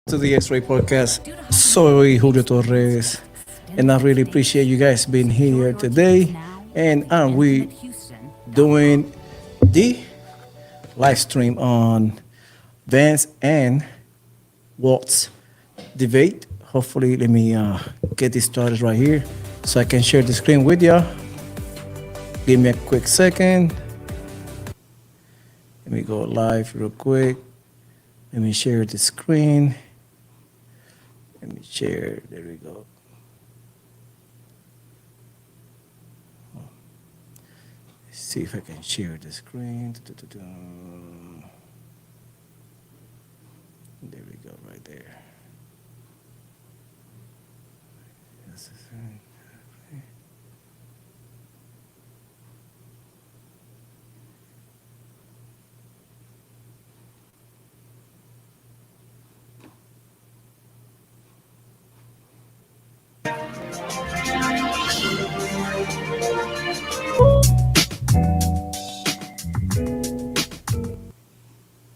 to the X-Ray Podcast. Soy Julio Torres, and I really appreciate you guys being here today. And we doing the live stream on Vance and Walz debate. Hopefully, let me get this started right here so I can share the screen with you. Give me a quick second. Let me go live real quick. Let me share the screen. Let me share. There we go. Let's see if I can share the screen. There we go, right there.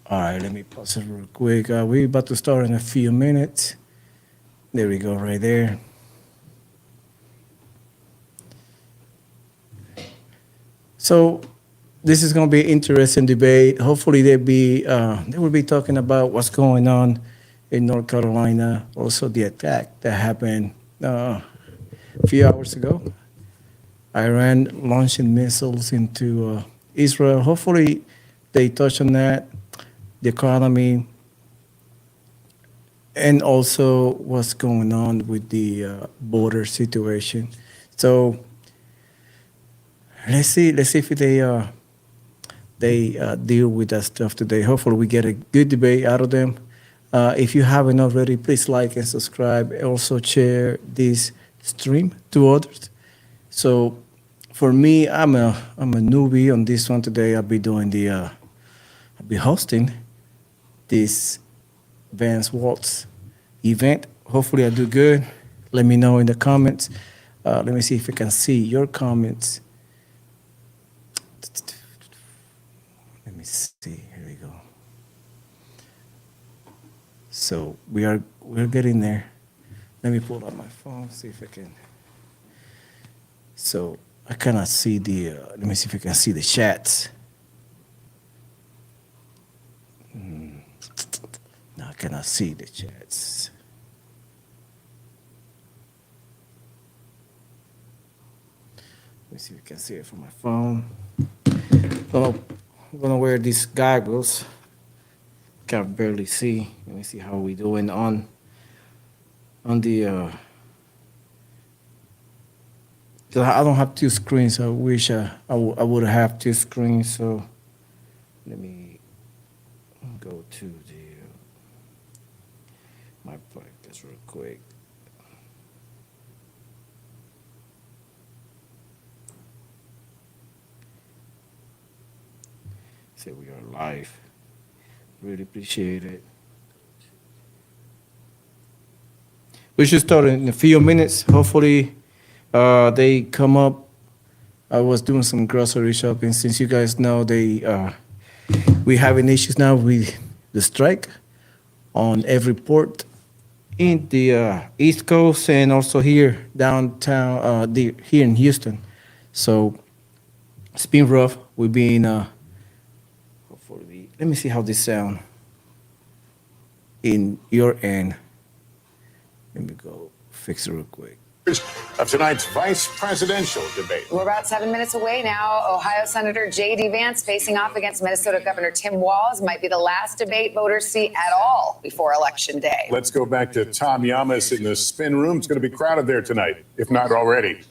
All right, let me pause it real quick. We're about to start in a few minutes. There we go, right there. So this is going to be an interesting debate. Hopefully they will be talking about what's going on in North Carolina. Also the attack that happened a few hours ago. Iran launching missiles into Israel. Hopefully they touch on that, the economy, and also what's going on with the border situation. So let's see if they deal with that stuff today. Hopefully we get a good debate out of them. If you haven't already, please like and subscribe. Also share this stream to others. So for me, I'm a newbie on this one today. I'll be hosting this Vance Walz event. Hopefully I do good. Let me know in the comments. Let me see if I can see your comments. Let me see. Here we go. So we're getting there. Let me pull out my phone, see if I can. So I cannot see the. Let me see if I can see the chats. No, I cannot see the chats. Let me see if I can see it from my phone. I'm gonna wear these goggles. Can't barely see. Let me see how we doing on the. I don't have two screens. I wish I would have two screens. So let me go to my podcast real quick. Say we are live. Really appreciate it. We should start in a few minutes. Hopefully they come up. I was doing some grocery shopping. Since you guys know we having issues now with the strike on every port in the East Coast and also here downtown, here in Houston. So it's been rough. We've been, hopefully, let me see how this sound in your end. Let me go fix it real quick. Of tonight's vice presidential debate. We're about 7 minutes away now. Ohio Senator J.D. Vance facing off against Minnesota Governor Tim Walz might be the last debate voters see at all before Election Day. Let's go back to Tom Yamas in the spin room. It's going to be crowded there tonight, if not already.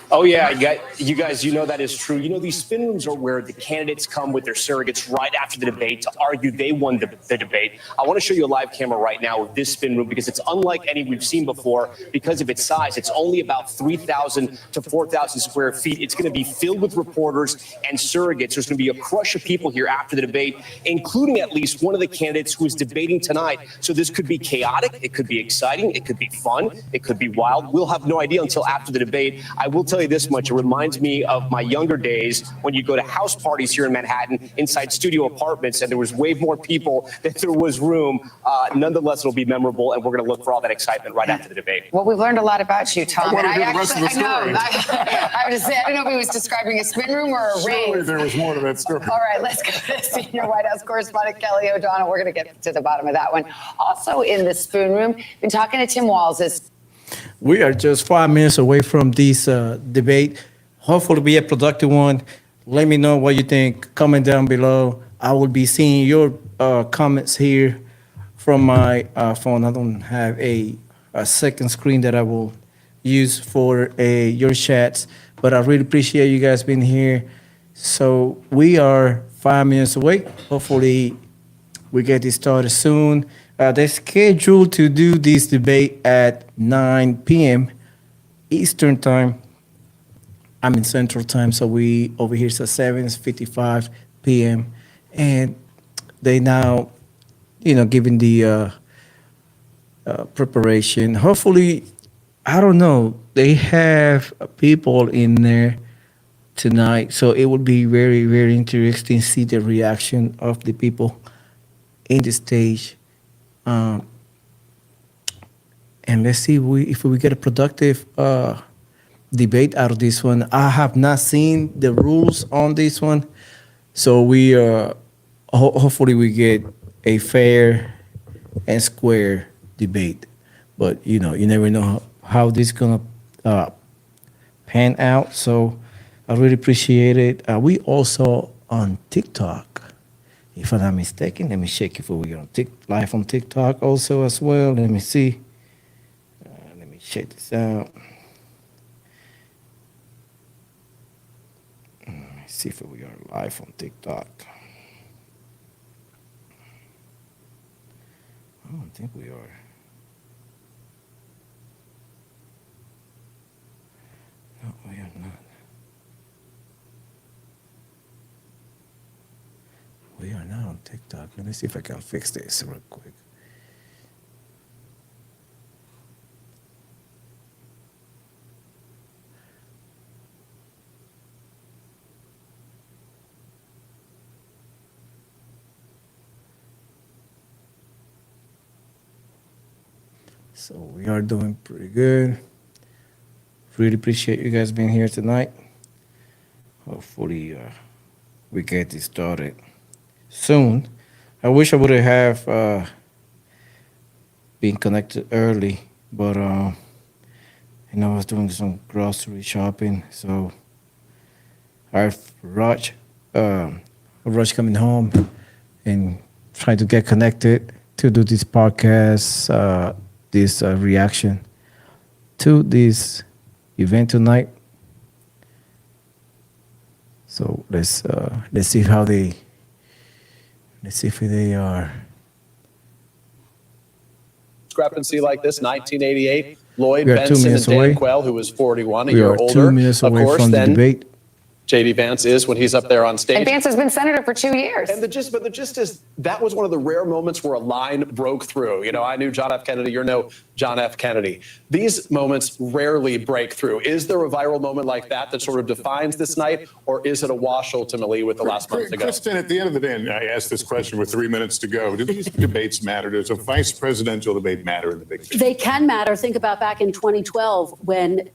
Oh, yeah, you guys, that is true. These spin rooms are where the candidates come with their surrogates right after the debate to argue they won the debate. I want to show you a live camera right now of this spin room because it's unlike any we've seen before because of its size. It's only about 3,000 to 4,000 square feet. It's going to be filled with reporters and surrogates. There's going to be a crush of people here after the debate, including at least one of the candidates who is debating tonight. So this could be chaotic. It could be exciting. It could be fun. It could be wild. We'll have no idea until after the debate. I will tell tell you this much. It reminds me of my younger days when you go to house parties here in Manhattan inside studio apartments, and there was way more people than there was room. Nonetheless, it'll be memorable, and we're going to look for all that excitement right after the debate. Well, we've learned a lot about you, Tom. I want to And hear the rest of the story. I know. I would say, I don't know if he was describing a spin room or a Surely rave. there was more to that story. All right, let's go to senior White House correspondent Kelly O'Donnell. We're going to get to the bottom of that one. Also in the spoon room, been talking to Tim Walz. We are just 5 minutes away from this debate. Hopefully, be a productive one. Let me know what you think. Comment down below. I will be seeing your comments here from my phone. I don't have a second screen that I will use for your chats, but I really appreciate you guys being here. So we are 5 minutes away. Hopefully, we get this started soon. They're scheduled to do this debate at 9 p.m. Eastern time. I'm in Central time, so we over here it's at 7:55 p.m. And they now, giving the preparation. Hopefully, I don't know. They have people in there tonight, so it will be very, very interesting to see the reaction of the people in the stage. And let's see if we get a productive debate out of this one. I have not seen the rules on this one, so we hopefully we get a fair and square debate. But you never know how this is gonna pan out. So I really appreciate it. We also on TikTok. If I'm not mistaken, let me check if we're on live on TikTok also as well. Let me see. Let me check this out. Let me see if we are live on TikTok. I don't think we are. No, we are not. We are now on TikTok. Let me see if I can fix this real quick. So we are doing pretty good. Really appreciate you guys being here tonight. Hopefully we get this started soon. I wish I would have been connected early, but I was doing some grocery shopping, so I have rushed coming home and trying to get connected to do this podcast, this reaction to this event tonight. So let's see how they. Let's see if they are. Discrepancy like this, 1988, Lloyd We are 2 Benson and minutes Dan away. Quayle, who was 41, a We year are older. 2 minutes Of away course, from the then debate. J.D. Vance is when he's up there on stage. And Vance has been senator for 2 years. And the gist is that was one of the rare moments where a line broke through. I knew John F. Kennedy. You're no John F. Kennedy. These moments rarely break through. Is there a viral moment like that sort of defines this night, or is it a wash ultimately with the last month to go? Kristen, at the end of the day, and I asked this question with 3 minutes to go, do these debates matter? Does a vice presidential debate matter in the big picture? They can matter. Think about back in 2012 when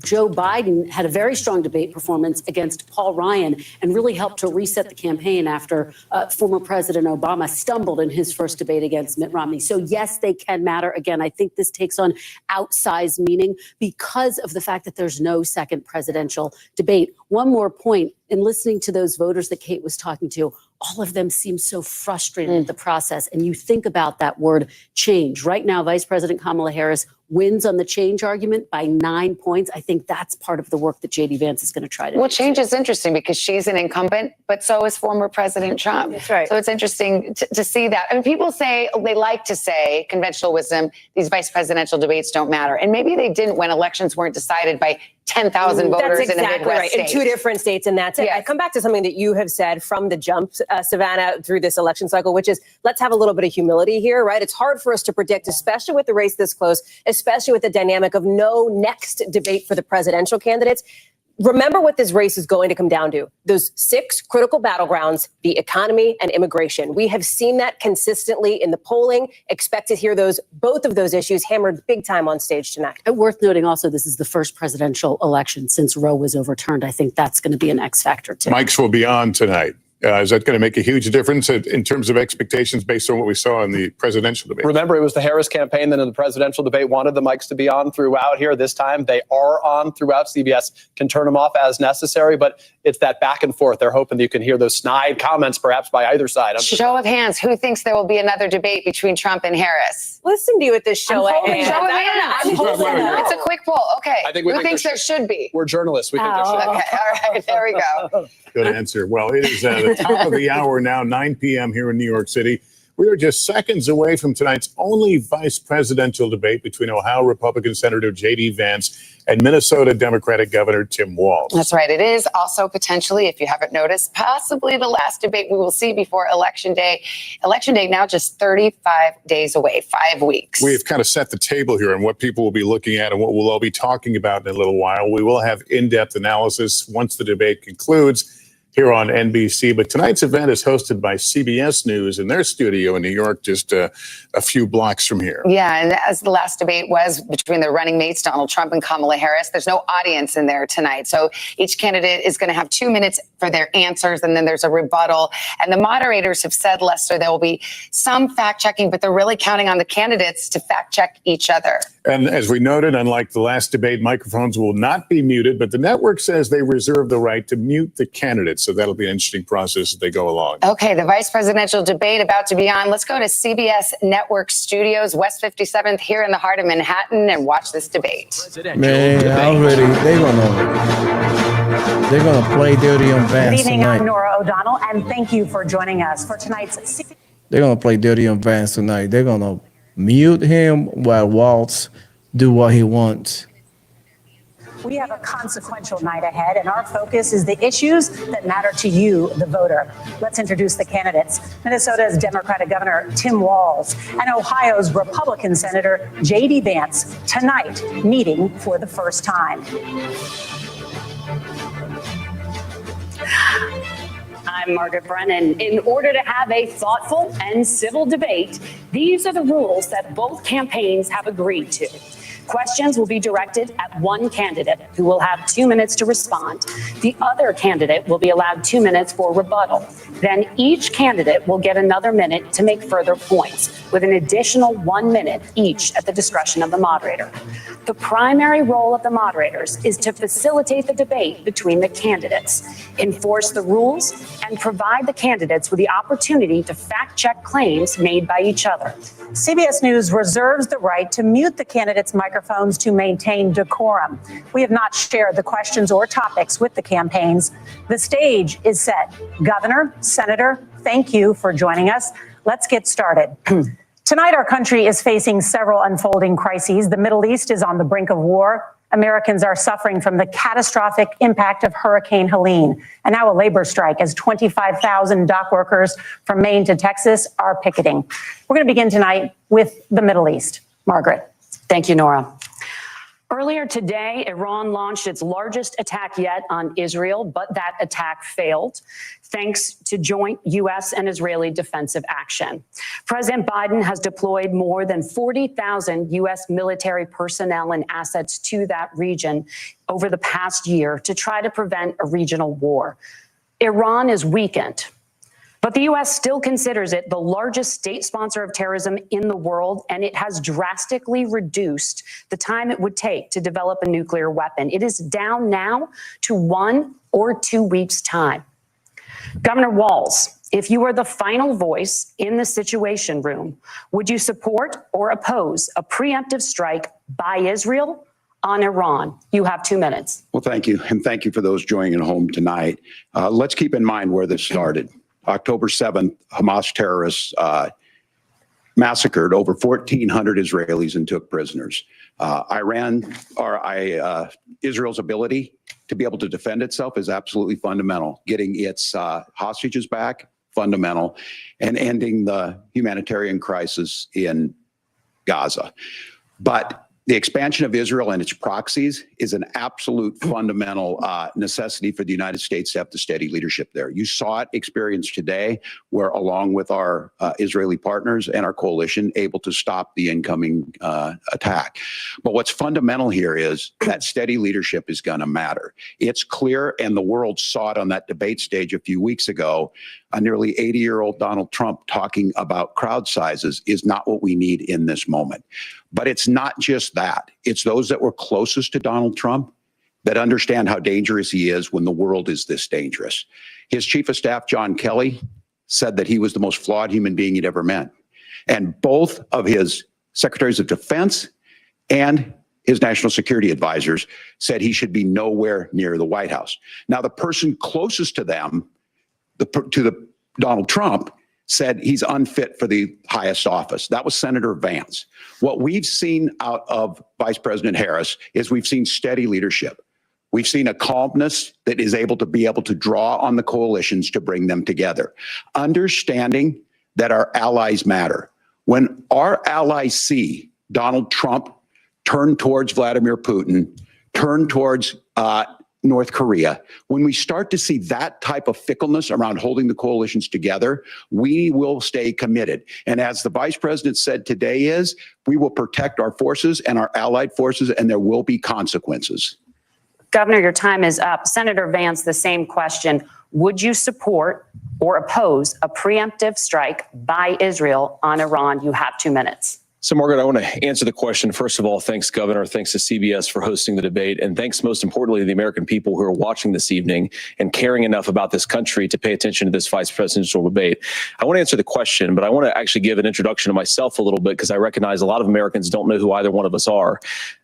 Joe Biden had a very strong debate performance against Paul Ryan and really helped to reset the campaign after former President Obama stumbled in his first debate against Mitt Romney. So yes, they can matter. Again, I think this takes on outsized meaning because of the fact that there's no second presidential debate. One more point, in listening to those voters that Kate was talking to, all of them seem so frustrated with the process. And you think about that word change. Right now, Vice President Kamala Harris wins on the change argument by 9 points. I think that's part of the work that J.D. Vance is going to try to do. Well, change is interesting because she's an incumbent, but so is former President Trump. That's right. So it's interesting to see that. I mean, people say, they like to say, conventional wisdom, these vice presidential debates don't matter. And maybe they didn't when elections weren't decided by 10,000 voters That's in a exactly Midwest right. state. In two different states, and that's it. Yes. I come back to something that you have said from the jump, Savannah, through this election cycle, which is let's have a little bit of humility here, right? It's hard for us to predict, especially with the race this close, especially with the dynamic of no next debate for the presidential candidates. remember what this race is going to come down to. Those 6 critical battlegrounds, the economy and immigration. We have seen that consistently in the polling. Expect to hear both of those issues hammered big time on stage tonight. And worth noting also, this is the first presidential election since Roe was overturned. I think that's going to be an X factor too. Mics will be on tonight. Is that going to make a huge difference in terms of expectations based on what we saw in the presidential debate? Remember, it was the Harris campaign that in the presidential debate wanted the mics to be on throughout here. This time they are on throughout. CBS can turn them off as necessary, but it's that back and forth. They're hoping that you can hear those snide comments perhaps by either side. Show of hands. Who thinks there will be another debate between Trump and Harris? Listen to you at this show. Show of hands. It's a quick poll. Okay. Who thinks there should be? We're journalists. We think there should be. Okay. All right. There we go. Good answer. Well, it is the top of the hour now, 9 p.m. here in New York City. We are just seconds away from tonight's only vice presidential debate between Ohio Republican Senator J.D. Vance and Minnesota Democratic Governor Tim Walz. That's right. It is also potentially, if you haven't noticed, possibly the last debate we will see before Election Day. Election Day now just 35 days away, 5 weeks. We've kind of set the table here on what people will be looking at and what we'll all be talking about in a little while. We will have in-depth analysis once the debate concludes here on NBC. But tonight's event is hosted by CBS News in their studio in New York, just a few blocks from here. Yeah, and as the last debate was between the running mates, Donald Trump and Kamala Harris, there's no audience in there tonight. So each candidate is going to have 2 minutes for their answers, and then there's a rebuttal. And the moderators have said, Lester, there will be some fact checking, but they're really counting on the candidates to fact check each other. And as we noted, unlike the last debate, microphones will not be muted, but the network says they reserve the right to mute the candidates. So that'll be an interesting process as they go along. Okay, the vice presidential debate about to be on. Let's go to CBS Network Studios, West 57th, here in the heart of Manhattan, and watch this debate. Man, already they're gonna play dirty on Vance Good evening, tonight. I'm Nora O'Donnell, and thank you for joining us for tonight's. They're gonna play dirty on Vance tonight. They're gonna mute him while Walz do what he wants. We have a consequential night ahead, and our focus is the issues that matter to you, the voter. Let's introduce the candidates. Minnesota's Democratic Governor Tim Walz and Ohio's Republican Senator J.D. Vance tonight meeting for the first time. I'm Margaret Brennan. In order to have a thoughtful and civil debate, these are the rules that both campaigns have agreed to. Questions will be directed at one candidate who will have 2 minutes to respond. The other candidate will be allowed 2 minutes for rebuttal. Then each candidate will get another minute to make further points, with an additional 1 minute each at the discretion of the moderator. The primary role of the moderators is to facilitate the debate between the candidates, enforce the rules, and provide the candidates with the opportunity to fact-check claims made by each other. CBS News reserves the right to mute the candidates' microphones to maintain decorum. We have not shared the questions or topics with the campaigns. The stage is set. Governor, Senator, thank you for joining us. Let's get started. Tonight, our country is facing several unfolding crises. The Middle East is on the brink of war. Americans are suffering from the catastrophic impact of Hurricane Helene, and now a labor strike as 25,000 dock workers from Maine to Texas are picketing. We're going to begin tonight with the Middle East. Margaret. Thank you, Nora. Earlier today, Iran launched its largest attack yet on Israel, but that attack failed thanks to joint U.S. and Israeli defensive action. President Biden has deployed more than 40,000 U.S. military personnel and assets to that region over the past year to try to prevent a regional war. Iran is weakened, but the U.S. still considers it the largest state sponsor of terrorism in the world, and it has drastically reduced the time it would take to develop a nuclear weapon. It is down now to 1 or 2 weeks' time. Governor Walz, if you were the final voice in the Situation Room, would you support or oppose a preemptive strike by Israel on Iran? You have 2 minutes. Well, thank you. And thank you for those joining at home tonight. Let's keep in mind where this started. October 7th, Hamas terrorists massacred over 1,400 Israelis and took prisoners. Israel's ability to be able to defend itself is absolutely fundamental. Getting its hostages back, fundamental, and ending the humanitarian crisis in Gaza. But The expansion of Israel and its proxies is an absolute fundamental necessity for the United States to have the steady leadership there. You saw it experienced today, where along with our Israeli partners and our coalition, able to stop the incoming attack. But what's fundamental here is that steady leadership is going to matter. It's clear, and the world saw it on that debate stage a few weeks ago. A nearly 80-year-old Donald Trump talking about crowd sizes is not what we need in this moment. But it's not just that. It's those that were closest to Donald Trump that understand how dangerous he is when the world is this dangerous. His chief of staff, John Kelly, said that he was the most flawed human being he'd ever met. And both of his secretaries of defense and his national security advisors said he should be nowhere near the White House. Now, the person closest to them, Donald Trump, said he's unfit for the highest office. That was Senator Vance. What we've seen out of Vice President Harris is we've seen steady leadership. We've seen a calmness that is able to draw on the coalitions to bring them together. Understanding that our allies matter. When our allies see Donald Trump turn towards Vladimir Putin, turn towards North Korea, when we start to see that type of fickleness around holding the coalitions together, we will stay committed. And as the vice president said today we will protect our forces and our allied forces, and there will be consequences. Governor, your time is up. Senator Vance, the same question. Would you support or oppose a preemptive strike by Israel on Iran? You have 2 minutes. So, Margaret, I want to answer the question. First of all, thanks, Governor. Thanks to CBS for hosting the debate. And thanks, most importantly, to the American people who are watching this evening and caring enough about this country to pay attention to this vice presidential debate. I want to answer the question, but I want to actually give an introduction to myself a little bit, because I recognize a lot of Americans don't know who either one of us are.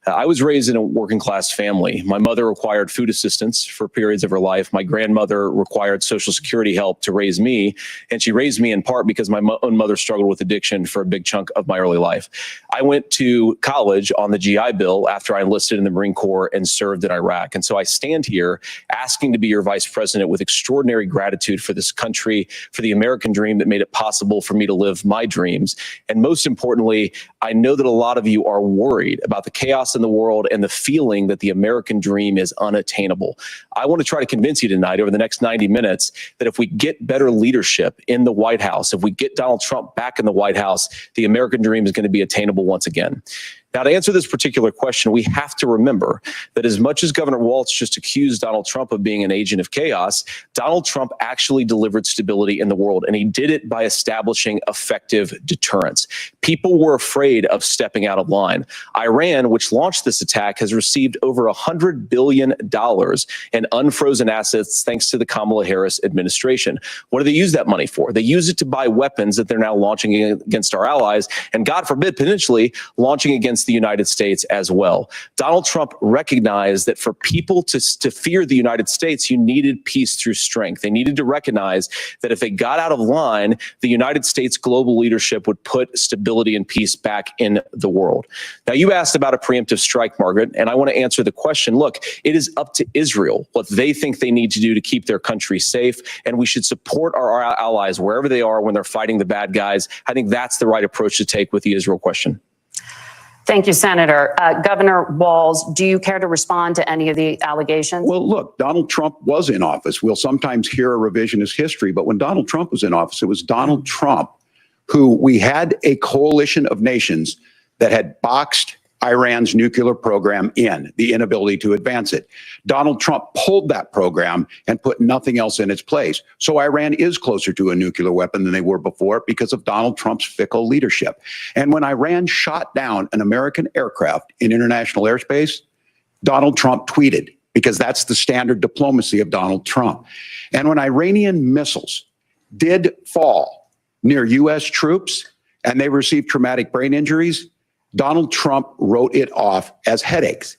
I was raised in a working class family. My mother required food assistance for periods of her life. My grandmother required Social Security help to raise me. And she raised me in part because my own mother struggled with addiction for a big chunk of my early life. I went to college on the GI Bill after I enlisted in the Marine Corps and served in Iraq. And so I stand here asking to be your vice president with extraordinary gratitude for this country, for the American dream that made it possible for me to live my dreams. And most importantly, I know that a lot of you are worried about the chaos in the world and the feeling that the American dream is unattainable. I want to try to convince you tonight over the next 90 minutes that if we get better leadership in the White House, if we get Donald Trump back in the White House, the American dream is going to be attainable once again. Now, to answer this particular question, we have to remember that as much as Governor Walz just accused Donald Trump of being an agent of chaos, Donald Trump actually delivered stability in the world, and he did it by establishing effective deterrence. People were afraid of stepping out of line. Iran, which launched this attack, has received over $100 billion in unfrozen assets thanks to the Kamala Harris administration. What do they use that money for? They use it to buy weapons that they're now launching against our allies, and God forbid, potentially launching against the United States as well. Donald Trump recognized that for people to fear the United States, you needed peace through strength. They needed to recognize that if they got out of line, the United States global leadership would put stability and peace back in the world. Now, you asked about a preemptive strike, Margaret, and I want to answer the question. Look, it is up to Israel what they think they need to do to keep their country safe, and we should support our allies wherever they are when they're fighting the bad guys. I think that's the right approach to take with the Israel question. Thank you, Senator. Governor Walz, do you care to respond to any of the allegations? Well, look, Donald Trump was in office. We'll sometimes hear a revisionist history, but when Donald Trump was in office, it was Donald Trump who we had a coalition of nations that had boxed Iran's nuclear program in, the inability to advance it. Donald Trump pulled that program and put nothing else in its place. So Iran is closer to a nuclear weapon than they were before because of Donald Trump's fickle leadership. And when Iran shot down an American aircraft in international airspace, Donald Trump tweeted, because that's the standard diplomacy of Donald Trump. And when Iranian missiles did fall near U.S. troops and they received traumatic brain injuries, Donald Trump wrote it off as headaches.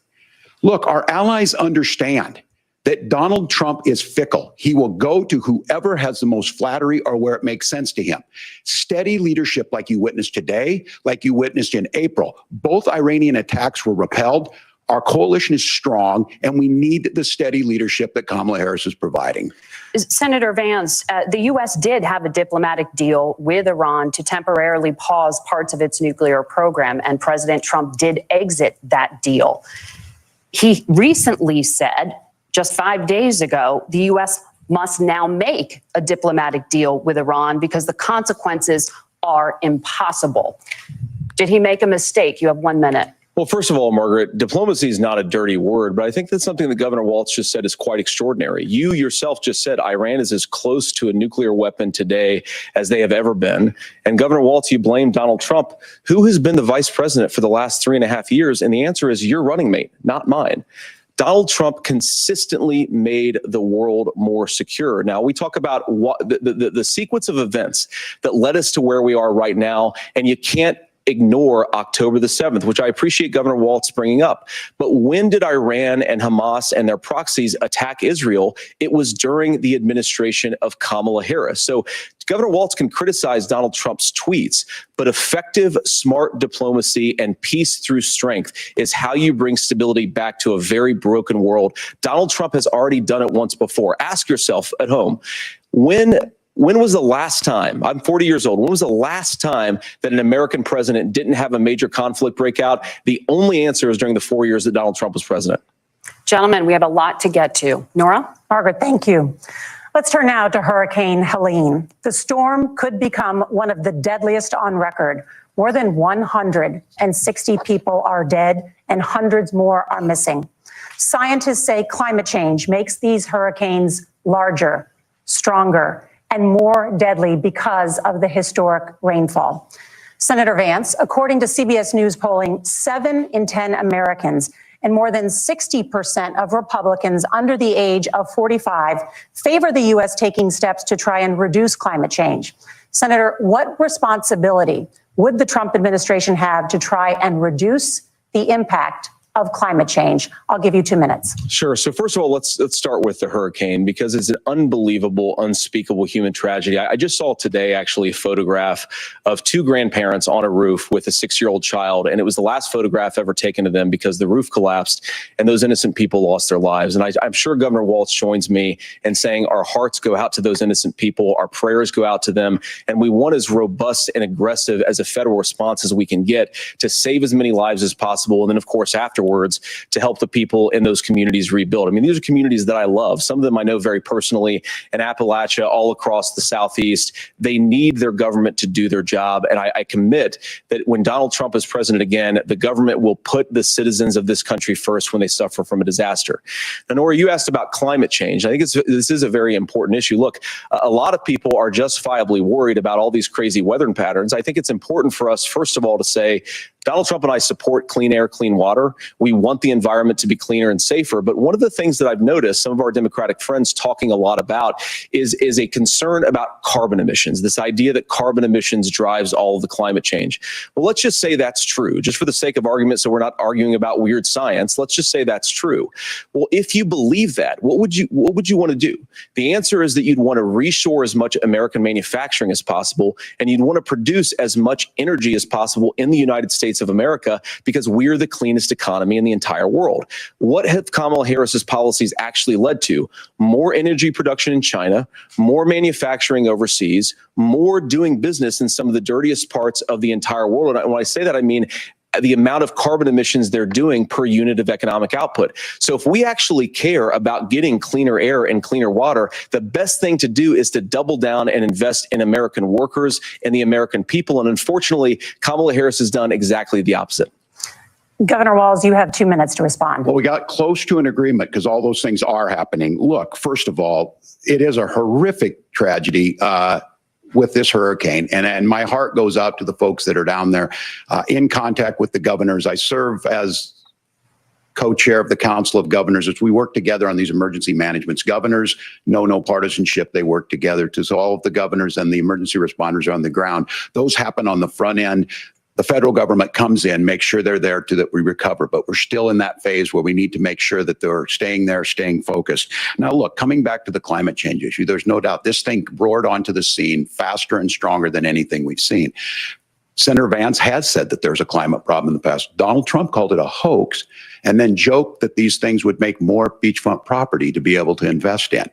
Look, our allies understand that Donald Trump is fickle. He will go to whoever has the most flattery or where it makes sense to him. Steady leadership like you witnessed today, like you witnessed in April. Both Iranian attacks were repelled. Our coalition is strong, and we need the steady leadership that Kamala Harris is providing. Senator Vance, the U.S. did have a diplomatic deal with Iran to temporarily pause parts of its nuclear program, and President Trump did exit that deal. He recently said, just 5 days ago, the U.S. must now make a diplomatic deal with Iran because the consequences are impossible. Did he make a mistake? You have 1 minute. Well, first of all, Margaret, diplomacy is not a dirty word, but I think that's something that Governor Walz just said is quite extraordinary. You yourself just said Iran is as close to a nuclear weapon today as they have ever been. And Governor Walz, you blame Donald Trump, who has been the vice president for the last 3.5 years. And the answer is your running mate, not mine. Donald Trump consistently made the world more secure. Now, we talk about what the sequence of events that led us to where we are right now, and you can't ignore October the 7th, which I appreciate Governor Walz bringing up. But when did Iran and Hamas and their proxies attack Israel? It was during the administration of Kamala Harris. So Governor Walz can criticize Donald Trump's tweets, but effective, smart diplomacy and peace through strength is how you bring stability back to a very broken world. Donald Trump has already done it once before. Ask yourself at home, when was the last time, I'm 40 years old, when was the last time that an American president didn't have a major conflict break out? The only answer is during the 4 years that Donald Trump was president. Gentlemen, we have a lot to get to. Nora? Margaret, thank you. Let's turn now to Hurricane Helene. The storm could become one of the deadliest on record. More than 160 people are dead and hundreds more are missing. Scientists say climate change makes these hurricanes larger, stronger, and more deadly because of the historic rainfall. Senator Vance, according to CBS News polling, 7 in 10 Americans and more than 60% of Republicans under the age of 45 favor the U.S. taking steps to try and reduce climate change. Senator, what responsibility would the Trump administration have to try and reduce the impact of climate change? I'll give you 2 minutes. Sure. So first of all, let's start with the hurricane, because it's an unbelievable, unspeakable human tragedy. I just saw today actually a photograph of 2 grandparents on a roof with a 6-year-old child, and it was the last photograph ever taken of them because the roof collapsed and those innocent people lost their lives. And I'm sure Governor Walz joins me in saying our hearts go out to those innocent people, our prayers go out to them, and we want as robust and aggressive as a federal response as we can get to save as many lives as possible. And then, of course, afterwards, to help the people in those communities rebuild. I mean, these are communities that I love. Some of them I know very personally in Appalachia, all across the Southeast. They need their government to do their job. And I commit that when Donald Trump is president again, the government will put the citizens of this country first when they suffer from a disaster. Now, Nora, you asked about climate change. I think this is a very important issue. Look, a lot of people are justifiably worried about all these crazy weather patterns. I think it's important for us, first of all, to say Donald Trump and I support clean air, clean water. We want the environment to be cleaner and safer. But one of the things that I've noticed some of our Democratic friends talking a lot about is a concern about carbon emissions, this idea that carbon emissions drives all of the climate change. Well, let's just say that's true, just for the sake of argument, so we're not arguing about weird science. Let's just say that's true. Well, if you believe that, what would you want to do? The answer is that you'd want to reshore as much American manufacturing as possible, and you'd want to produce as much energy as possible in the United States of America, because we're the cleanest economy in the entire world. What have Kamala Harris's policies actually led to? More energy production in China, more manufacturing overseas, more doing business in some of the dirtiest parts of the entire world. And when I say that, I mean the amount of carbon emissions they're doing per unit of economic output. So if we actually care about getting cleaner air and cleaner water, the best thing to do is to double down and invest in American workers and the American people. And unfortunately, Kamala Harris has done exactly the opposite. Governor Walz, you have 2 minutes to respond. Well, we got close to an agreement because all those things are happening. Look, first of all, it is a horrific tragedy with this hurricane. And my heart goes out to the folks that are down there in contact with the governors. I serve as co-chair of the Council of Governors as we work together on these emergency managements. Governors know no partisanship. They work together. So all of the governors and the emergency responders are on the ground. Those happen on the front end. The federal government comes in, makes sure they're there to that we recover. But we're still in that phase where we need to make sure that they're staying there, staying focused. Now, look, coming back to the climate change issue, there's no doubt this thing roared onto the scene faster and stronger than anything we've seen. Senator Vance has said that there's a climate problem in the past. Donald Trump called it a hoax and then joked that these things would make more beachfront property to be able to invest in.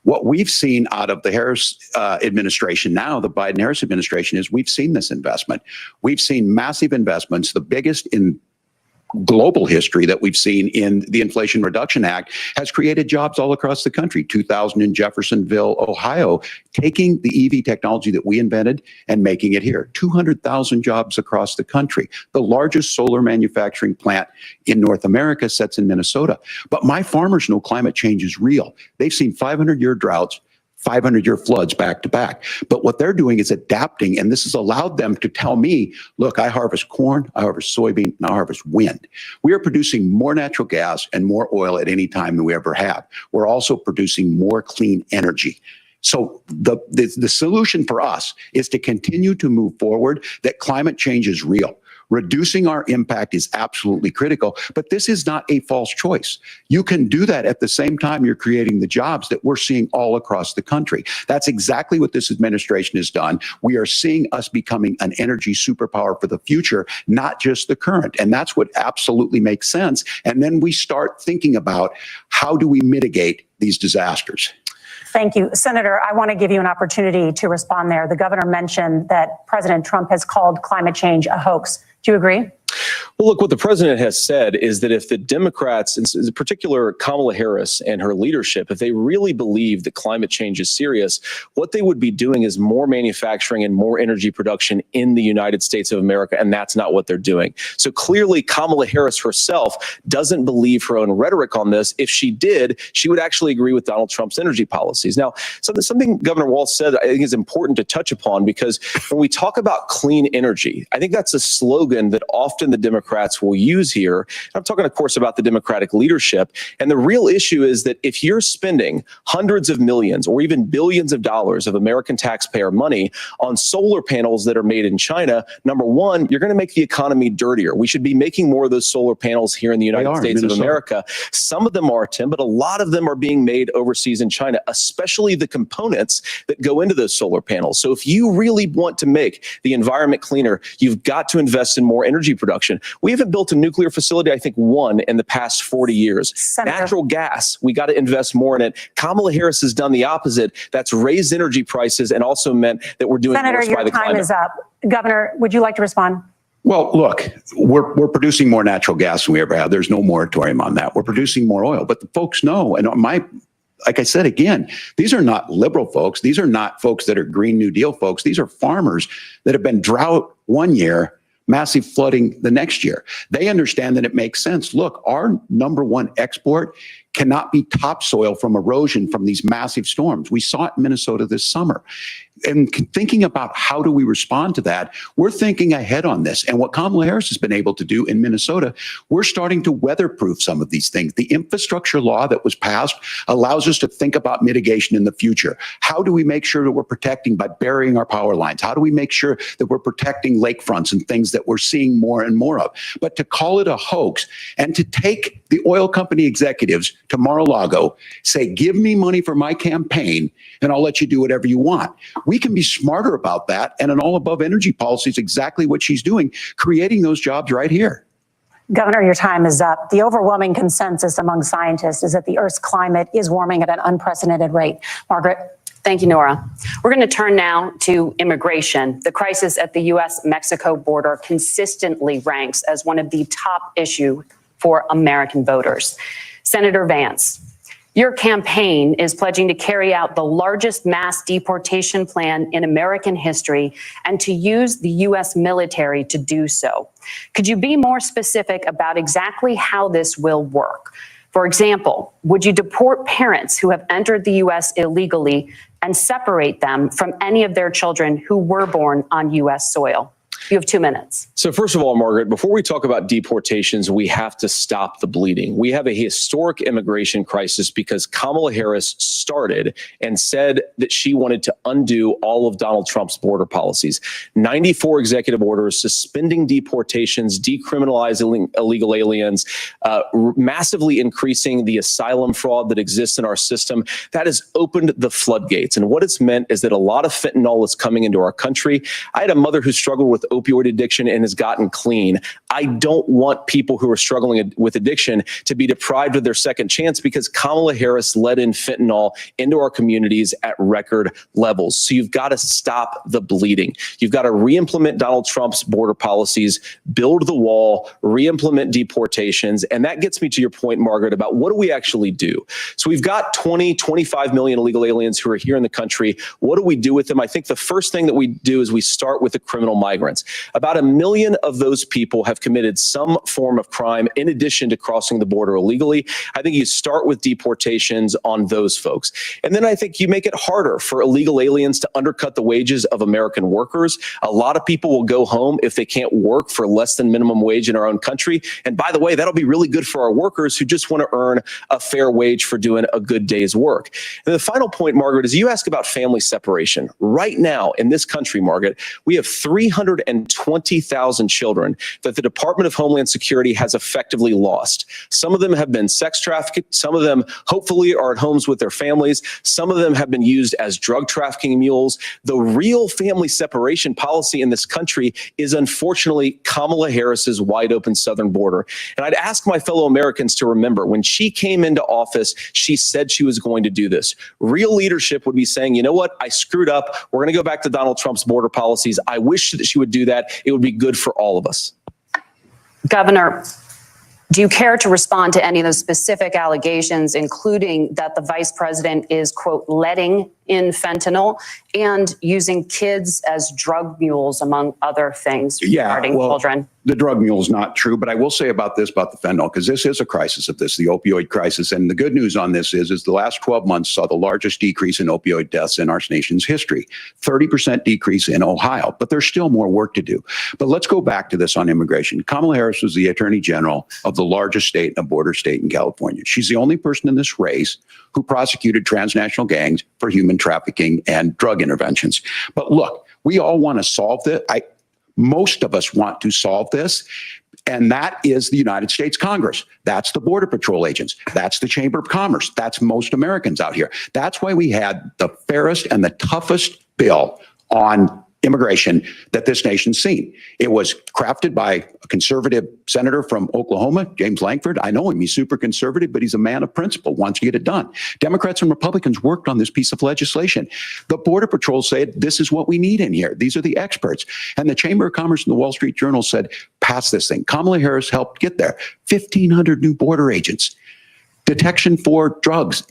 What we've seen out of the Harris administration now, the Biden-Harris administration, is we've seen this investment. We've seen massive investments, the biggest in global history that we've seen in the Inflation Reduction Act, has created jobs all across the country. 2,000 in Jeffersonville, Ohio, taking the EV technology that we invented and making it here. 200,000 jobs across the country. The largest solar manufacturing plant in North America sits in Minnesota. But my farmers know climate change is real. They've seen 500-year droughts, 500-year floods back to back. But what they're doing is adapting, and this has allowed them to tell me, look, I harvest corn, I harvest soybean, and I harvest wind. We are producing more natural gas and more oil at any time than we ever have. We're also producing more clean energy. So the solution for us is to continue to move forward, that climate change is real. Reducing our impact is absolutely critical, but this is not a false choice. You can do that at the same time you're creating the jobs that we're seeing all across the country. That's exactly what this administration has done. We are seeing us becoming an energy superpower for the future, not just the current. And that's what absolutely makes sense. And then we start thinking about, how do we mitigate these disasters? Thank you. Senator, I want to give you an opportunity to respond there. The governor mentioned that President Trump has called climate change a hoax. Do you agree? Well, look, what the president has said is that if the Democrats, in particular Kamala Harris and her leadership, if they really believe that climate change is serious, what they would be doing is more manufacturing and more energy production in the United States of America, and that's not what they're doing. So clearly, Kamala Harris herself doesn't believe her own rhetoric on this. If she did, she would actually agree with Donald Trump's energy policies. Now, something Governor Walz said I think is important to touch upon, because when we talk about clean energy, I think that's a slogan that often the Democrats will use here. I'm talking, of course, about the Democratic leadership. And the real issue is that if you're spending hundreds of millions or even billions of dollars of American taxpayer money on solar panels that are made in China, number one, you're going to make the economy dirtier. We should be making more of those solar panels here in the United States of America. Some of them are, Tim, but a lot of them are being made overseas in China, especially the components that go into those solar panels. So if you really want to make the environment cleaner, you've got to invest in more energy production. We haven't built a nuclear facility, I think, one in the past 40 years. Senator. Natural gas, we got to invest more in it. Kamala Harris has done the opposite. That's raised energy prices and also meant that we're doing worse by the climate. Senator, your time is up. Governor, would you like to respond? Well, look, we're producing more natural gas than we ever have. There's no moratorium on that. We're producing more oil. But the folks know, and like I said, again, these are not liberal folks. These are not folks that are Green New Deal folks. These are farmers that have been drought one year, massive flooding the next year. They understand that it makes sense. Look, our number one export cannot be topsoil from erosion from these massive storms. We saw it in Minnesota this summer. And thinking about how do we respond to that, we're thinking ahead on this. And what Kamala Harris has been able to do in Minnesota, we're starting to weatherproof some of these things. The infrastructure law that was passed allows us to think about mitigation in the future. How do we make sure that we're protecting by burying our power lines? How do we make sure that we're protecting lakefronts and things that we're seeing more and more of? But to call it a hoax and to take the oil company executives to Mar-a-Lago, say, give me money for my campaign and I'll let you do whatever you want. We can be smarter about that. And an all above energy policy is exactly what she's doing, creating those jobs right here. Governor, your time is up. The overwhelming consensus among scientists is that the Earth's climate is warming at an unprecedented rate. Margaret. Thank you, Nora. We're going to turn now to immigration. The crisis at the U.S.-Mexico border consistently ranks as one of the top issues for American voters. Senator Vance, your campaign is pledging to carry out the largest mass deportation plan in American history and to use the U.S. military to do so. Could you be more specific about exactly how this will work? For example, would you deport parents who have entered the U.S. illegally and separate them from any of their children who were born on U.S. soil? You have 2 minutes. So first of all, Margaret, before we talk about deportations, we have to stop the bleeding. We have a historic immigration crisis because Kamala Harris started and said that she wanted to undo all of Donald Trump's border policies. 94 executive orders suspending deportations, decriminalizing illegal aliens, massively increasing the asylum fraud that exists in our system. That has opened the floodgates. And what it's meant is that a lot of fentanyl is coming into our country. I had a mother who struggled with opioid addiction and has gotten clean. I don't want people who are struggling with addiction to be deprived of their second chance because Kamala Harris let in fentanyl into our communities at record levels. So you've got to stop the bleeding. You've got to re-implement Donald Trump's border policies, build the wall, re-implement deportations. And that gets me to your point, Margaret, about what do we actually do? So we've got 25 million illegal aliens who are here in the country. What do we do with them? I think the first thing that we do is we start with the criminal migrants. About 1 million of those people have committed some form of crime in addition to crossing the border illegally. I think you start with deportations on those folks. And then I think you make it harder for illegal aliens to undercut the wages of American workers. A lot of people will go home if they can't work for less than minimum wage in our own country. And by the way, that'll be really good for our workers who just want to earn a fair wage for doing a good day's work. And the final point, Margaret, is you ask about family separation. Right now in this country, Margaret, we have 320,000 children that the Department of Homeland Security has effectively lost. Some of them have been sex trafficked. Some of them hopefully are at homes with their families. Some of them have been used as drug trafficking mules. The real family separation policy in this country is unfortunately Kamala Harris's wide open southern border. And I'd ask my fellow Americans to remember when she came into office, she said she was going to do this. Real leadership would be saying, you know what, I screwed up. We're going to go back to Donald Trump's border policies. I wish that she would do that. It would be good for all of us. Governor, do you care to respond to any of those specific allegations, including that the vice president is, quote, letting in fentanyl and using kids as drug mules, among other things regarding children? The drug mule is not true, but I will say about this, about the fentanyl, because this is a crisis of this, the opioid crisis. And the good news on this is the last 12 months saw the largest decrease in opioid deaths in our nation's history, 30% decrease in Ohio, but there's still more work to do. But let's go back to this on immigration. Kamala Harris was the attorney general of the largest state, a border state in California. She's the only person in this race who prosecuted transnational gangs for human trafficking and drug interventions. But look, we all want to solve this. Most of us want to solve this, and that is the United States Congress. That's the Border Patrol agents. That's the Chamber of Commerce. That's most Americans out here. That's why we had the fairest and the toughest bill on immigration that this nation's seen. It was crafted by a conservative senator from Oklahoma, James Lankford. I know him. He's super conservative, but he's a man of principle, wants to get it done. Democrats and Republicans worked on this piece of legislation. The Border Patrol said, this is what we need in here. These are the experts. And the Chamber of Commerce and the Wall Street Journal said, pass this thing. Kamala Harris helped get there. 1,500 new border agents, detection for drugs,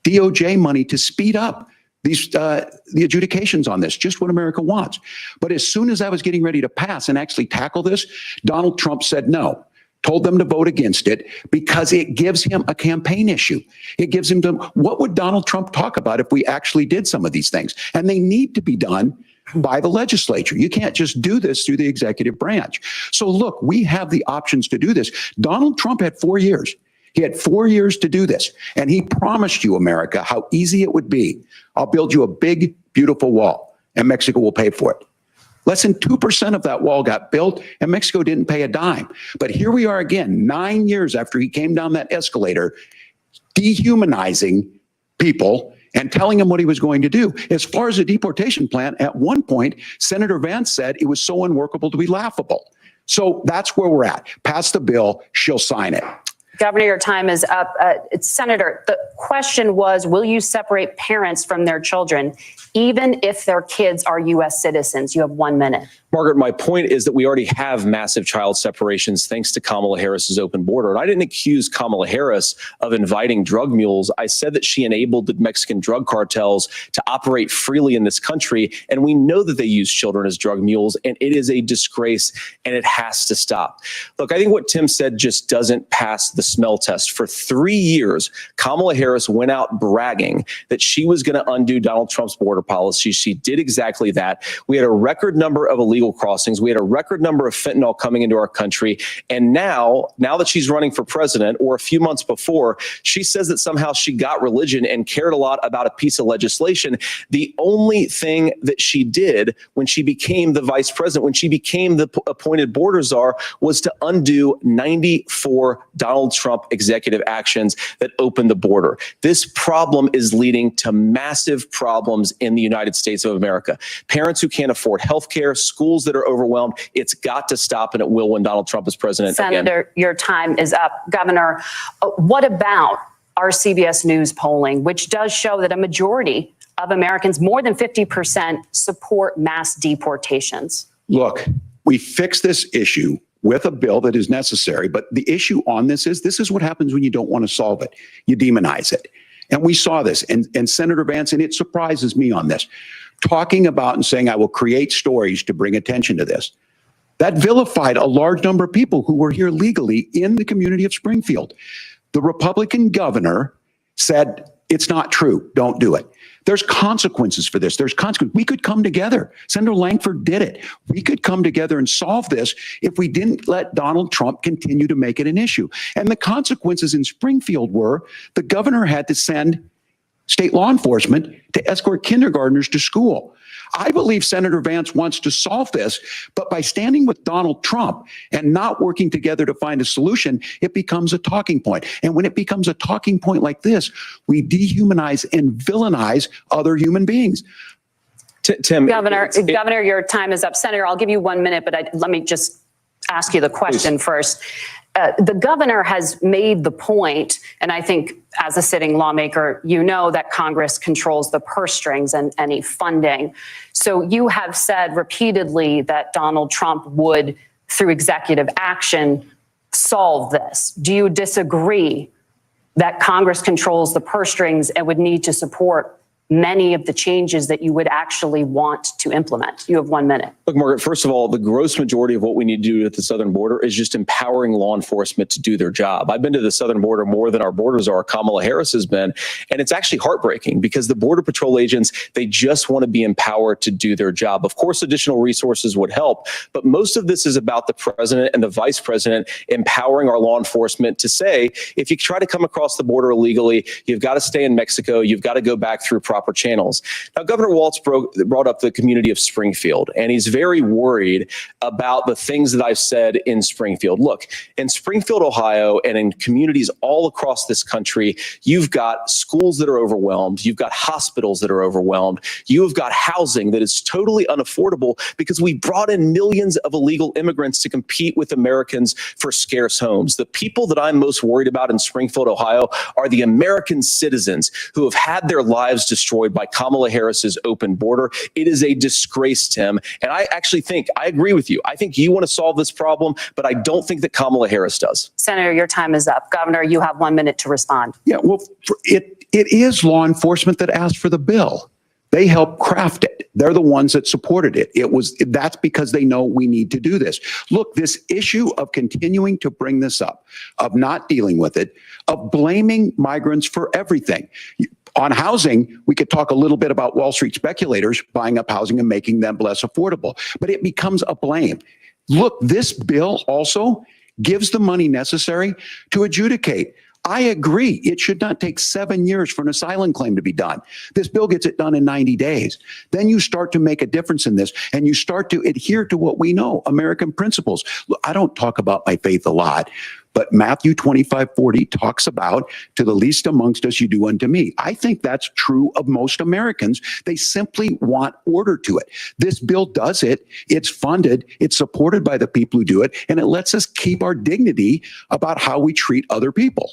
DOJ money to speed up the adjudications on this, just what America wants. But as soon as I was getting ready to pass and actually tackle this, Donald Trump said no, told them to vote against it because it gives him a campaign issue. It gives him what would Donald Trump talk about if we actually did some of these things? And they need to be done by the legislature. You can't just do this through the executive branch. So look, we have the options to do this. Donald Trump had 4 years. He had 4 years to do this, and he promised you, America, how easy it would be. I'll build you a big, beautiful wall, and Mexico will pay for it. Less than 2% of that wall got built, and Mexico didn't pay a dime. But here we are again, 9 years after he came down that escalator, dehumanizing people and telling them what he was going to do. As far as the deportation plan, at one point, Senator Vance said it was so unworkable to be laughable. So that's where we're at. Pass the bill, she'll sign it. Governor, your time is up. Senator, the question was, will you separate parents from their children, even if their kids are U.S. citizens? You have 1 minute. Margaret, my point is that we already have massive child separations thanks to Kamala Harris's open border. And I didn't accuse Kamala Harris of inviting drug mules. I said that she enabled the Mexican drug cartels to operate freely in this country. And we know that they use children as drug mules, and it is a disgrace, and it has to stop. Look, I think what Tim said just doesn't pass the smell test. For 3 years, Kamala Harris went out bragging that she was going to undo Donald Trump's border policy. She did exactly that. We had a record number of illegal crossings. We had a record number of fentanyl coming into our country. And now that she's running for president, or a few months before, she says that somehow she got religion and cared a lot about a piece of legislation. The only thing that she did when she became the vice president, when she became the appointed border czar, was to undo 94 Donald Trump executive actions that opened the border. This problem is leading to massive problems in the United States of America. Parents who can't afford health care, schools schools that are overwhelmed. It's got to stop, and it will when Donald Trump is president again. Senator, your time is up. Governor, what about our CBS News polling, which does show that a majority of Americans, more than 50%, support mass deportations? Look, we fix this issue with a bill that is necessary, but the issue on this is what happens when you don't want to solve it. You demonize it. And we saw this, and Senator Vance, and it surprises me on this, talking about and saying, I will create stories to bring attention to this. That vilified a large number of people who were here legally in the community of Springfield. The Republican governor said, it's not true, don't do it. There's consequences for this. There's consequences. We could come together. Senator Langford did it. We could come together and solve this if we didn't let Donald Trump continue to make it an issue. And the consequences in Springfield were the governor had to send state law enforcement to escort kindergartners to school. I believe Senator Vance wants to solve this, but by standing with Donald Trump and not working together to find a solution, it becomes a talking point. And when it becomes a talking point like this, we dehumanize and villainize other human beings. Tim, Governor, your time is up. Senator, I'll give you 1 minute, but let me just ask you the question first. The governor has made the point, and I think as a sitting lawmaker, you know that Congress controls the purse strings and any funding. So you have said repeatedly that Donald Trump would, through executive action, solve this. Do you disagree that Congress controls the purse strings and would need to support many of the changes that you would actually want to implement? You have 1 minute. Look, Margaret, first of all, the gross majority of what we need to do at the southern border is just empowering law enforcement to do their job. I've been to the southern border more than our borders are. Kamala Harris has been, and it's actually heartbreaking because the Border Patrol agents, they just want to be empowered to do their job. Of course, additional resources would help, but most of this is about the president and the vice president empowering our law enforcement to say, if you try to come across the border illegally, you've got to stay in Mexico, you've got to go back through proper channels. Now, Governor Walz brought up the community of Springfield, and he's very worried about the things that I've said in Springfield. Look, in Springfield, Ohio, and in communities all across this country, you've got schools that are overwhelmed. You've got hospitals that are overwhelmed. You've got housing that is totally unaffordable because we brought in millions of illegal immigrants to compete with Americans for scarce homes. The people that I'm most worried about in Springfield, Ohio, are the American citizens who have had their lives destroyed by Kamala Harris's open border. It is a disgrace, Tim. And I actually think, I agree with you. I think you want to solve this problem, but I don't think that Kamala Harris does. Senator, your time is up. Governor, you have 1 minute to respond. Yeah, well, it is law enforcement that asked for the bill. They helped craft it. They're the ones that supported it. That's because they know we need to do this. Look, this issue of continuing to bring this up, of not dealing with it, of blaming migrants for everything. On housing, we could talk a little bit about Wall Street speculators buying up housing and making them less affordable, but it becomes a blame. Look, this bill also gives the money necessary to adjudicate. I agree. It should not take 7 years for an asylum claim to be done. This bill gets it done in 90 days. Then you start to make a difference in this, and you start to adhere to what we know, American principles. Look, I don't talk about my faith a lot, but Matthew 25:40 talks about, to the least amongst us, you do unto me. I think that's true of most Americans. They simply want order to it. This bill does it. It's funded. It's supported by the people who do it. And it lets us keep our dignity about how we treat other people.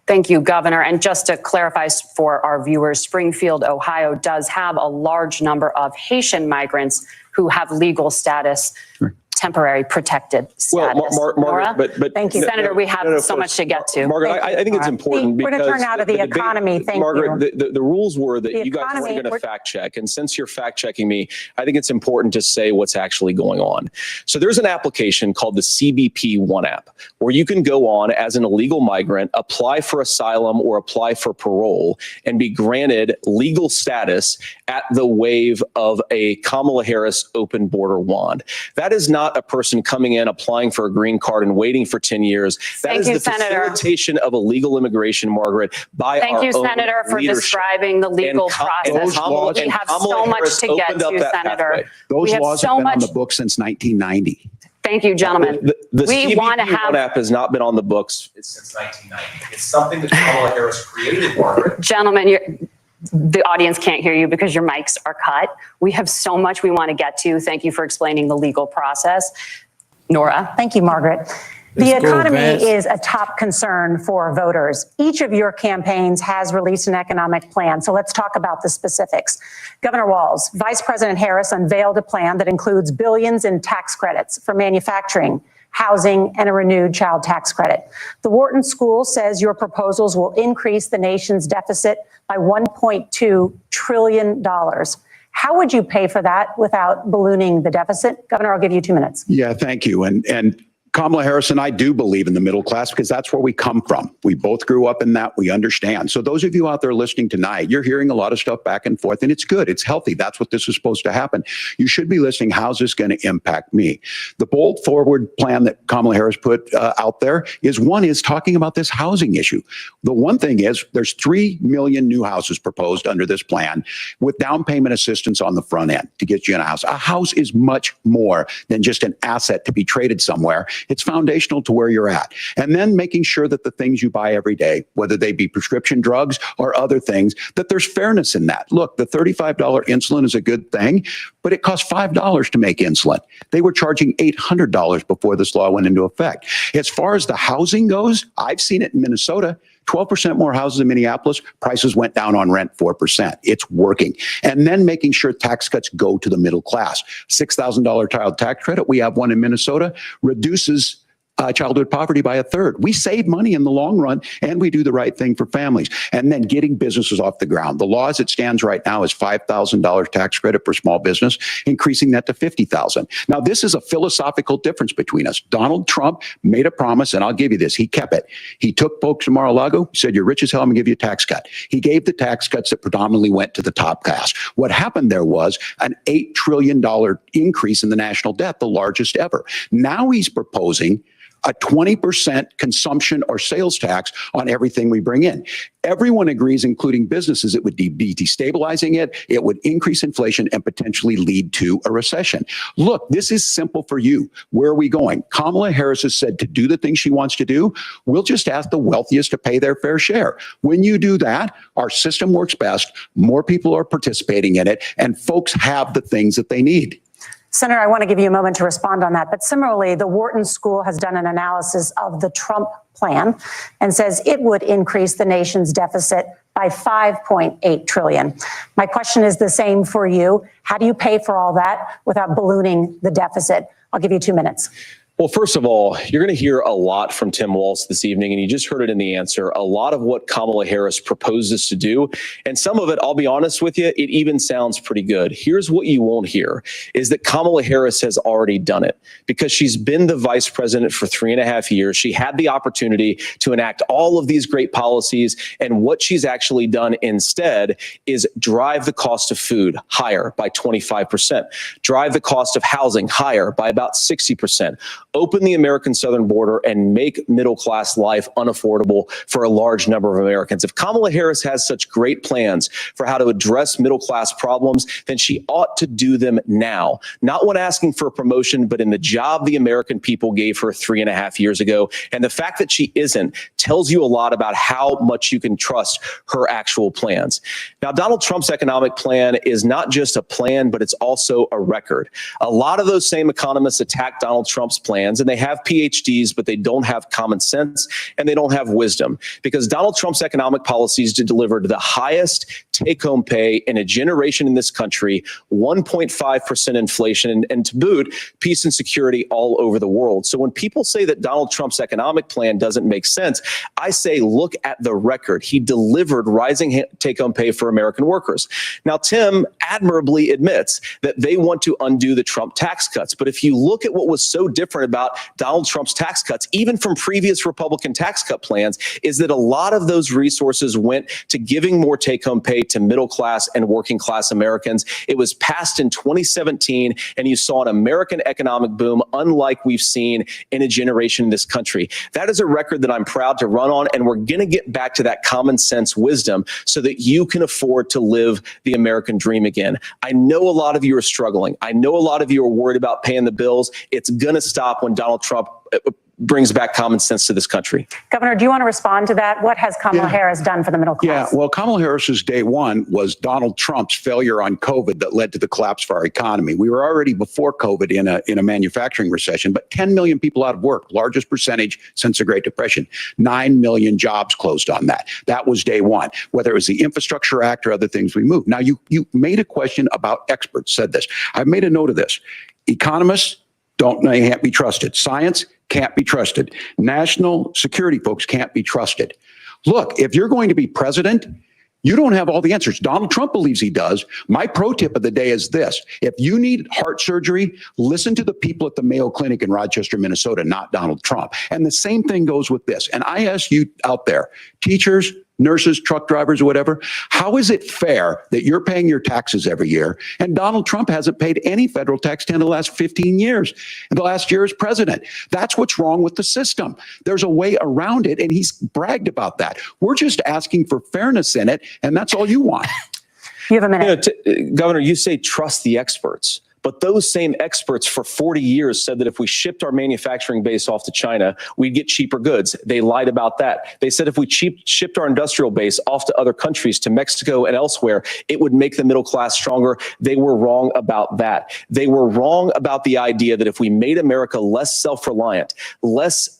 Thank you, Governor. And just to clarify for our viewers, Springfield, Ohio does have a large number of Haitian migrants who have legal status. Sure. Temporary protected status. Well, Margaret, but thank you, Senator. We have so much to get to. Margaret, I think it's important we're because to turn out of the economy. Thank Margaret, you. The rules were that you guys weren't going to fact check, and since you're fact checking me, I think it's important to say what's actually going on. So there's an application called the CBP One app where you can go on as an illegal migrant, apply for asylum or apply for parole, and be granted legal status at the wave of a Kamala Harris open border wand. That is not a person coming in, applying for a green card and waiting for 10 years. That is the facilitation of illegal immigration, Margaret, by our own leadership. Thank you, Senator, for describing the legal process. We have so much to get to, Senator. Those laws have been on the books since 1990. Thank you, gentlemen. The CBP One app has not been on the books since 1990. It's something that Kamala Harris created, Margaret. Gentlemen, the audience can't hear you because your mics are cut. We have so much we want to get to. Thank you for explaining the legal process. Nora. Thank you, Margaret. The Let's go, economy Vance. is a top concern for voters. Each of your campaigns has released an economic plan, so let's talk about the specifics. Governor Walz, Vice President Harris unveiled a plan that includes billions in tax credits for manufacturing, housing, and a renewed child tax credit. The Wharton School says your proposals will increase the nation's deficit by $1.2 trillion. How would you pay for that without ballooning the deficit? Governor, I'll give you 2 minutes. Yeah, thank you. And Kamala Harris and I do believe in the middle class because that's where we come from. We both grew up in that. We understand. So those of you out there listening tonight, you're hearing a lot of stuff back and forth, and it's good. It's healthy. That's what this is supposed to happen. You should be listening. How's this going to impact me? The bold forward plan that Kamala Harris put out there is talking about this housing issue. The one thing is there's 3 million new houses proposed under this plan with down payment assistance on the front end to get you in a house. A house is much more than just an asset to be traded somewhere. It's foundational to where you're at. And then making sure that the things you buy every day, whether they be prescription drugs or other things, that there's fairness in that. Look, the $35 insulin is a good thing, but it costs $5 to make insulin. They were charging $800 before this law went into effect. As far as the housing goes, I've seen it in Minnesota. 12% more houses in Minneapolis, prices went down on rent 4%. It's working. And then making sure tax cuts go to the middle class. $6,000 child tax credit, we have one in Minnesota, reduces childhood poverty by a third. We save money in the long run, and we do the right thing for families. And then getting businesses off the ground. The law as it stands right now is $5,000 tax credit for small business, increasing that to $50,000. Now, this is a philosophical difference between us. Donald Trump made a promise, and I'll give you this. He kept it. He took folks to Mar-a-Lago, said, you're rich as hell, I'm going to give you a tax cut. He gave the tax cuts that predominantly went to the top class. What happened there was an $8 trillion increase in the national debt, the largest ever. Now he's proposing a 20% consumption or sales tax on everything we bring in. Everyone agrees, including businesses, it would be destabilizing it. It would increase inflation and potentially lead to a recession. Look, this is simple for you. Where are we going? Kamala Harris has said to do the things she wants to do. We'll just ask the wealthiest to pay their fair share. When you do that, our system works best. More people are participating in it, and folks have the things that they need. Senator, I want to give you a moment to respond on that. But similarly, the Wharton School has done an analysis of the Trump plan and says it would increase the nation's deficit by $5.8 trillion. My question is the same for you. How do you pay for all that without ballooning the deficit? I'll give you 2 minutes. Well, first of all, you're going to hear a lot from Tim Walz this evening, and you just heard it in the answer. A lot of what Kamala Harris proposes to do, and some of it, I'll be honest with you, it even sounds pretty good. Here's what you won't hear, is that Kamala Harris has already done it because she's been the vice president for 3.5 years. She had the opportunity to enact all of these great policies, and what she's actually done instead is drive the cost of food higher by 25%, drive the cost of housing higher by about 60%, open the American southern border and make middle-class life unaffordable for a large number of Americans. If Kamala Harris has such great plans for how to address middle-class problems, then she ought to do them now. Not when asking for a promotion, but in the job the American people gave her 3.5 years ago. And the fact that she isn't tells you a lot about how much you can trust her actual plans. Now, Donald Trump's economic plan is not just a plan, but it's also a record. A lot of those same economists attack Donald Trump's plan, and they have PhDs, but they don't have common sense and they don't have wisdom, because Donald Trump's economic policies delivered the highest take-home pay in a generation in this country, 1.5% inflation, and to boot, peace and security all over the world. So when people say that Donald Trump's economic plan doesn't make sense, I say, look at the record. He delivered rising take-home pay for American workers. Now, Tim admirably admits that they want to undo the Trump tax cuts. But if you look at what was so different about Donald Trump's tax cuts, even from previous Republican tax cut plans, is that a lot of those resources went to giving more take-home pay to middle class and working class Americans. It was passed in 2017, and you saw an American economic boom unlike we've seen in a generation in this country. That is a record that I'm proud to run on, and we're going to get back to that common sense wisdom so that you can afford to live the American dream again. I know a lot of you are struggling. I know a lot of you are worried about paying the bills. It's going to stop when Donald Trump brings back common sense to this country. Governor, do you want to respond to that? What has Kamala Harris done for the middle Yeah, class? well, Kamala Harris's day one was Donald Trump's failure on COVID that led to the collapse of our economy. We were already before COVID in a manufacturing recession, but 10 million people out of work, largest percentage since the Great Depression. 9 million jobs closed on that. That was day one. Whether it was the Infrastructure Act or other things we moved. Now, you made a question about experts, said this. I've made a note of this. Economists can't be trusted. Science can't be trusted. National security folks can't be trusted. Look, if you're going to be president, you don't have all the answers. Donald Trump believes he does. My pro tip of the day is this. If you need heart surgery, listen to the people at the Mayo Clinic in Rochester, Minnesota, not Donald Trump. And the same thing goes with this. And I ask you out there, teachers, nurses, truck drivers, or whatever, how is it fair that you're paying your taxes every year and Donald Trump hasn't paid any federal tax in the last 15 years, and the last year as president? That's what's wrong with the system. There's a way around it, and he's bragged about that. We're just asking for fairness in it, and that's all you want. You have a minute. Governor, you say trust the experts. But those same experts for 40 years said that if we shipped our manufacturing base off to China, we'd get cheaper goods. They lied about that. They said if we shipped our industrial base off to other countries, to Mexico and elsewhere, it would make the middle class stronger. They were wrong about that. They were wrong about the idea that if we made America less self-reliant, less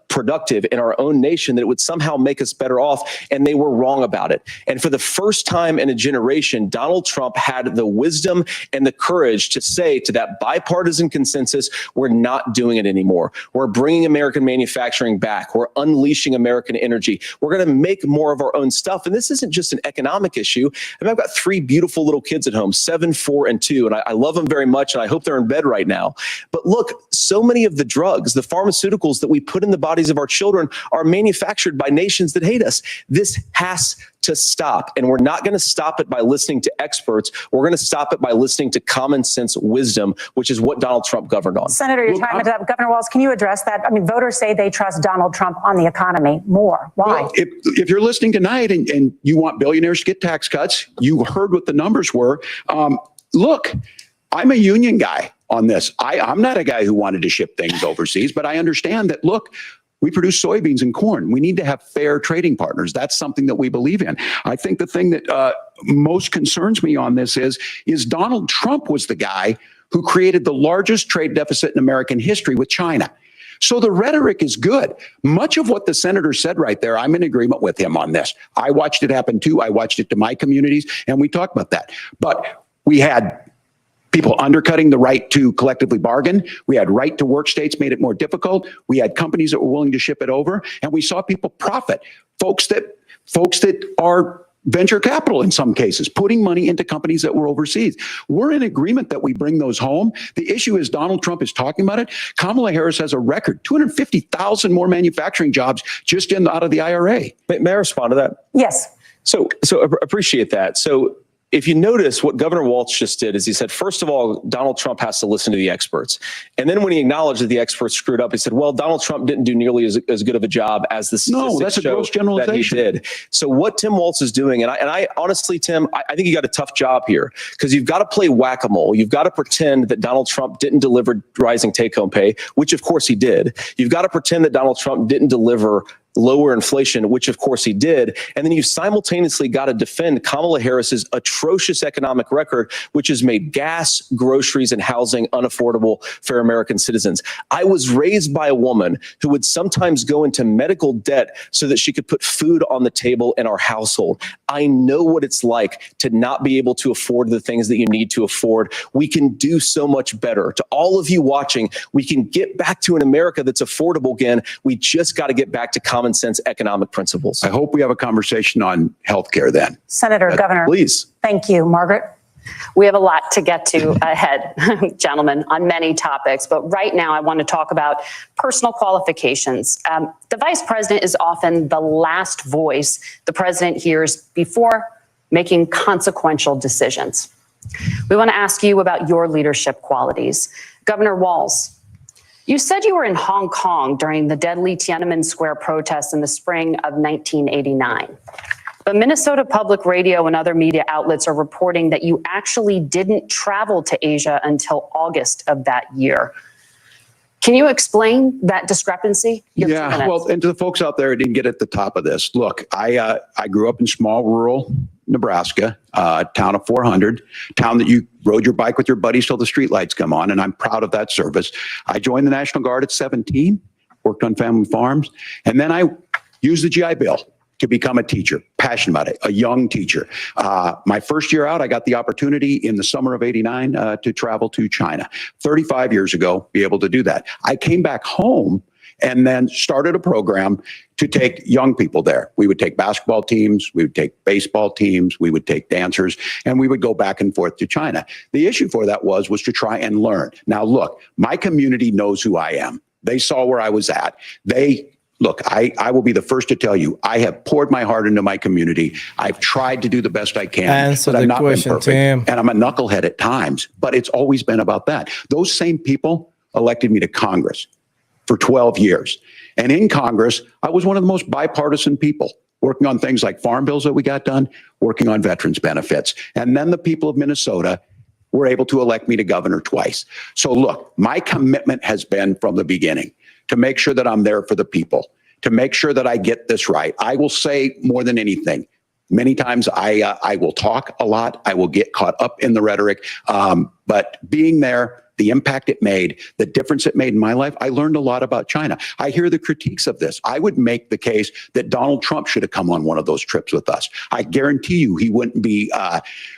productive in our own nation, that it would somehow make us better off, and they were wrong about it. And for the first time in a generation, Donald Trump had the wisdom and the courage to say to that bipartisan consensus, we're not doing it anymore. We're bringing American manufacturing back. We're unleashing American energy. We're going to make more of our own stuff. And this isn't just an economic issue. I mean, I've got 3 beautiful little kids at home, 7, 4, and 2, and I love them very much, and I hope they're in bed right now. But look, so many of the drugs, the pharmaceuticals that we put in the bodies of our children are manufactured by nations that hate us. This has to stop. And we're not going to stop it by listening to experts. We're going to stop it by listening to common sense wisdom, which is what Donald Trump governed on. Senator, your time is up. Governor Walz, can you address that? I mean, voters say they trust Donald Trump on the economy more. Why? Well, if you're listening tonight and you want billionaires to get tax cuts, you heard what the numbers were. Look, I'm a union guy on this. I'm not a guy who wanted to ship things overseas, but I understand that, look, we produce soybeans and corn. We need to have fair trading partners. That's something that we believe in. I think the thing that most concerns me on this is Donald Trump was the guy who created the largest trade deficit in American history with China. So the rhetoric is good. Much of what the senator said right there, I'm in agreement with him on this. I watched it happen too. I watched it to my communities, and we talked about that. But we had people undercutting the right to collectively bargain. We had right to work states made it more difficult. We had companies that were willing to ship it over, and we saw people profit. Folks that are venture capital in some cases, putting money into companies that were overseas. We're in agreement that we bring those home. The issue is Donald Trump is talking about it. Kamala Harris has a record, 250,000 more manufacturing jobs just out of the IRA. May I respond to that? Yes. So appreciate that. So if you notice, what Governor Walz just did is he said, first of all, Donald Trump has to listen to the experts. And then when he acknowledged that the experts screwed up, he said, well, Donald Trump didn't do nearly as good of a job as the statistics No, that's a gross show generalization. that he did. So what Tim Walz is doing, and I honestly, Tim, I think you got a tough job here, because you've got to play whack-a-mole. You've got to pretend that Donald Trump didn't deliver rising take-home pay, which of course he did. You've got to pretend that Donald Trump didn't deliver lower inflation, which of course he did. And then you've simultaneously got to defend Kamala Harris's atrocious economic record, which has made gas, groceries, and housing unaffordable for American citizens. I was raised by a woman who would sometimes go into medical debt so that she could put food on the table in our household. I know what it's like to not be able to afford the things that you need to afford. We can do so much better. To all of you watching, we can get back to an America that's affordable again. We just got to get back to common sense economic principles. I hope we have a conversation on healthcare then. Senator, Governor. Please. Thank you. Margaret? We have a lot to get to ahead, gentlemen, on many topics. But right now, I want to talk about personal qualifications. The vice president is often the last voice the president hears before making consequential decisions. We want to ask you about your leadership qualities. Governor Walz, you said you were in Hong Kong during the deadly Tiananmen Square protests in the spring of 1989. But Minnesota Public Radio and other media outlets are reporting that you actually didn't travel to Asia until August of that year. Can you explain that discrepancy? You have 2 Yeah, minutes. well, and to the folks out there who didn't get at the top of this, look, I grew up in small rural Nebraska, town of 400, town that you rode your bike with your buddies till the streetlights come on, and I'm proud of that service. I joined the National Guard at 17, worked on family farms, and then I used the GI Bill to become a teacher, passionate about it, a young teacher. My first year out, I got the opportunity in the summer of '89 to travel to China. 35 years ago, be able to do that. I came back home and then started a program to take young people there. We would take basketball teams, we would take baseball teams, we would take dancers, and we would go back and forth to China. The issue for that was to try and learn. Now, look, my community knows who I am. They saw where I was at. Look, I will be the first to tell you, I have poured my heart into my community. I've tried to do the best I can, Answer but I've the not question, been perfect. Tim. And I'm a knucklehead at times, but it's always been about that. Those same people elected me to Congress for 12 years. And in Congress, I was one of the most bipartisan people, working on things like farm bills that we got done, working on veterans benefits. And then the people of Minnesota were able to elect me to governor twice. So look, my commitment has been from the beginning to make sure that I'm there for the people, to make sure that I get this right. I will say more than anything, many times I will talk a lot. I will get caught up in the rhetoric. But being there, the impact it made, the difference it made in my life, I learned a lot about China. I hear the critiques of this. I would make the case that Donald Trump should have come on one of those trips with us. I guarantee you he wouldn't be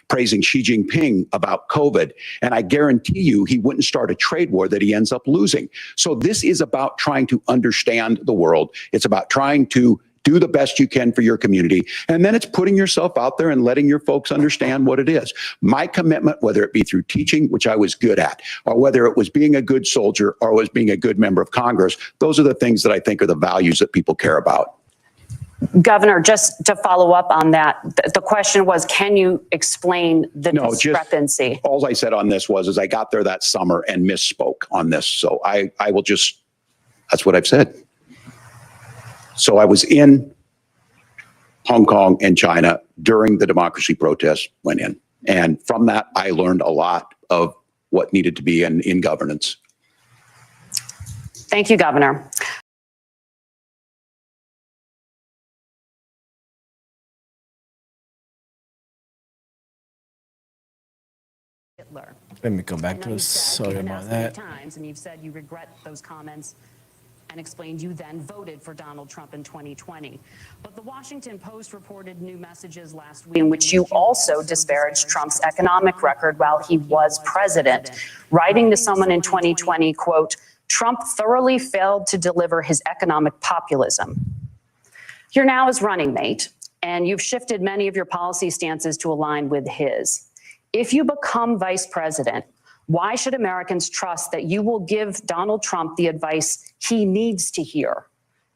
praising Xi Jinping about COVID. And I guarantee you he wouldn't start a trade war that he ends up losing. So this is about trying to understand the world. It's about trying to do the best you can for your community. And then it's putting yourself out there and letting your folks understand what it is. My commitment, whether it be through teaching, which I was good at, or whether it was being a good soldier or was being a good member of Congress, those are the things that I think are the values that people care about. Governor, just to follow up on that, the question was, can you explain the discrepancy? All I said on this was I got there that summer and misspoke on this. So I will just, that's what I've said. So I was in Hong Kong and China during the democracy protests went in. And from that, I learned a lot of what needed to be in governance. Thank you, Governor. Hitler. Let me come back to this. Sorry about that. Times, and you've said you regret those comments and explained you then voted for Donald Trump in 2020. But the Washington Post reported new messages last week in which you also disparaged Trump's economic record while he was president, writing to someone in 2020, quote, Trump thoroughly failed to deliver his economic populism. You're now his running mate, and you've shifted many of your policy stances to align with his. If you become vice president, why should Americans trust that you will give Donald Trump the advice he needs to hear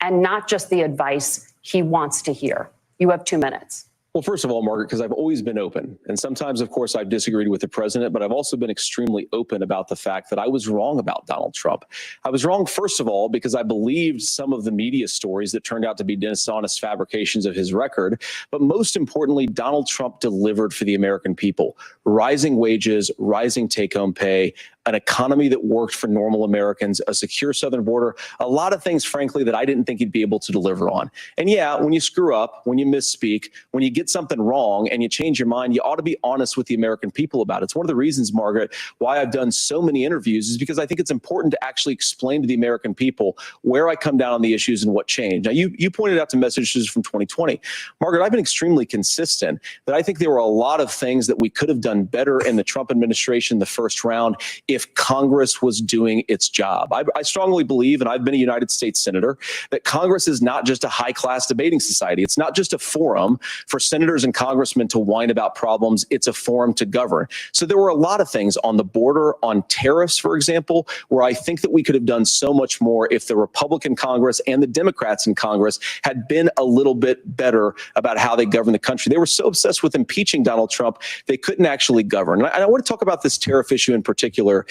and not just the advice he wants to hear? You have 2 minutes. Well, first of all, Margaret, because I've always been open. And sometimes, of course, I've disagreed with the president, but I've also been extremely open about the fact that I was wrong about Donald Trump. I was wrong, first of all, because I believed some of the media stories that turned out to be dishonest fabrications of his record. But most importantly, Donald Trump delivered for the American people. Rising wages, rising take-home pay, an economy that worked for normal Americans, a secure southern border, a lot of things, frankly, that I didn't think he'd be able to deliver on. And yeah, when you screw up, when you misspeak, when you get something wrong and you change your mind, you ought to be honest with the American people about it. It's one of the reasons, Margaret, why I've done so many interviews is because I think it's important to actually explain to the American people where I come down on the issues and what changed. Now, you pointed out to messages from 2020. Margaret, I've been extremely consistent that I think there were a lot of things that we could have done better in the Trump administration the first round if Congress was doing its job. I strongly believe, and I've been a United States Senator, that Congress is not just a high-class debating society. It's not just a forum for senators and congressmen to whine about problems. It's a forum to govern. So there were a lot of things on the border, on tariffs, for example, where I think that we could have done so much more if the Republican Congress and the Democrats in Congress had been a little bit better about how they govern the country. They were so obsessed with impeaching Donald Trump, they couldn't actually govern. And I want to talk about this tariff issue in particular,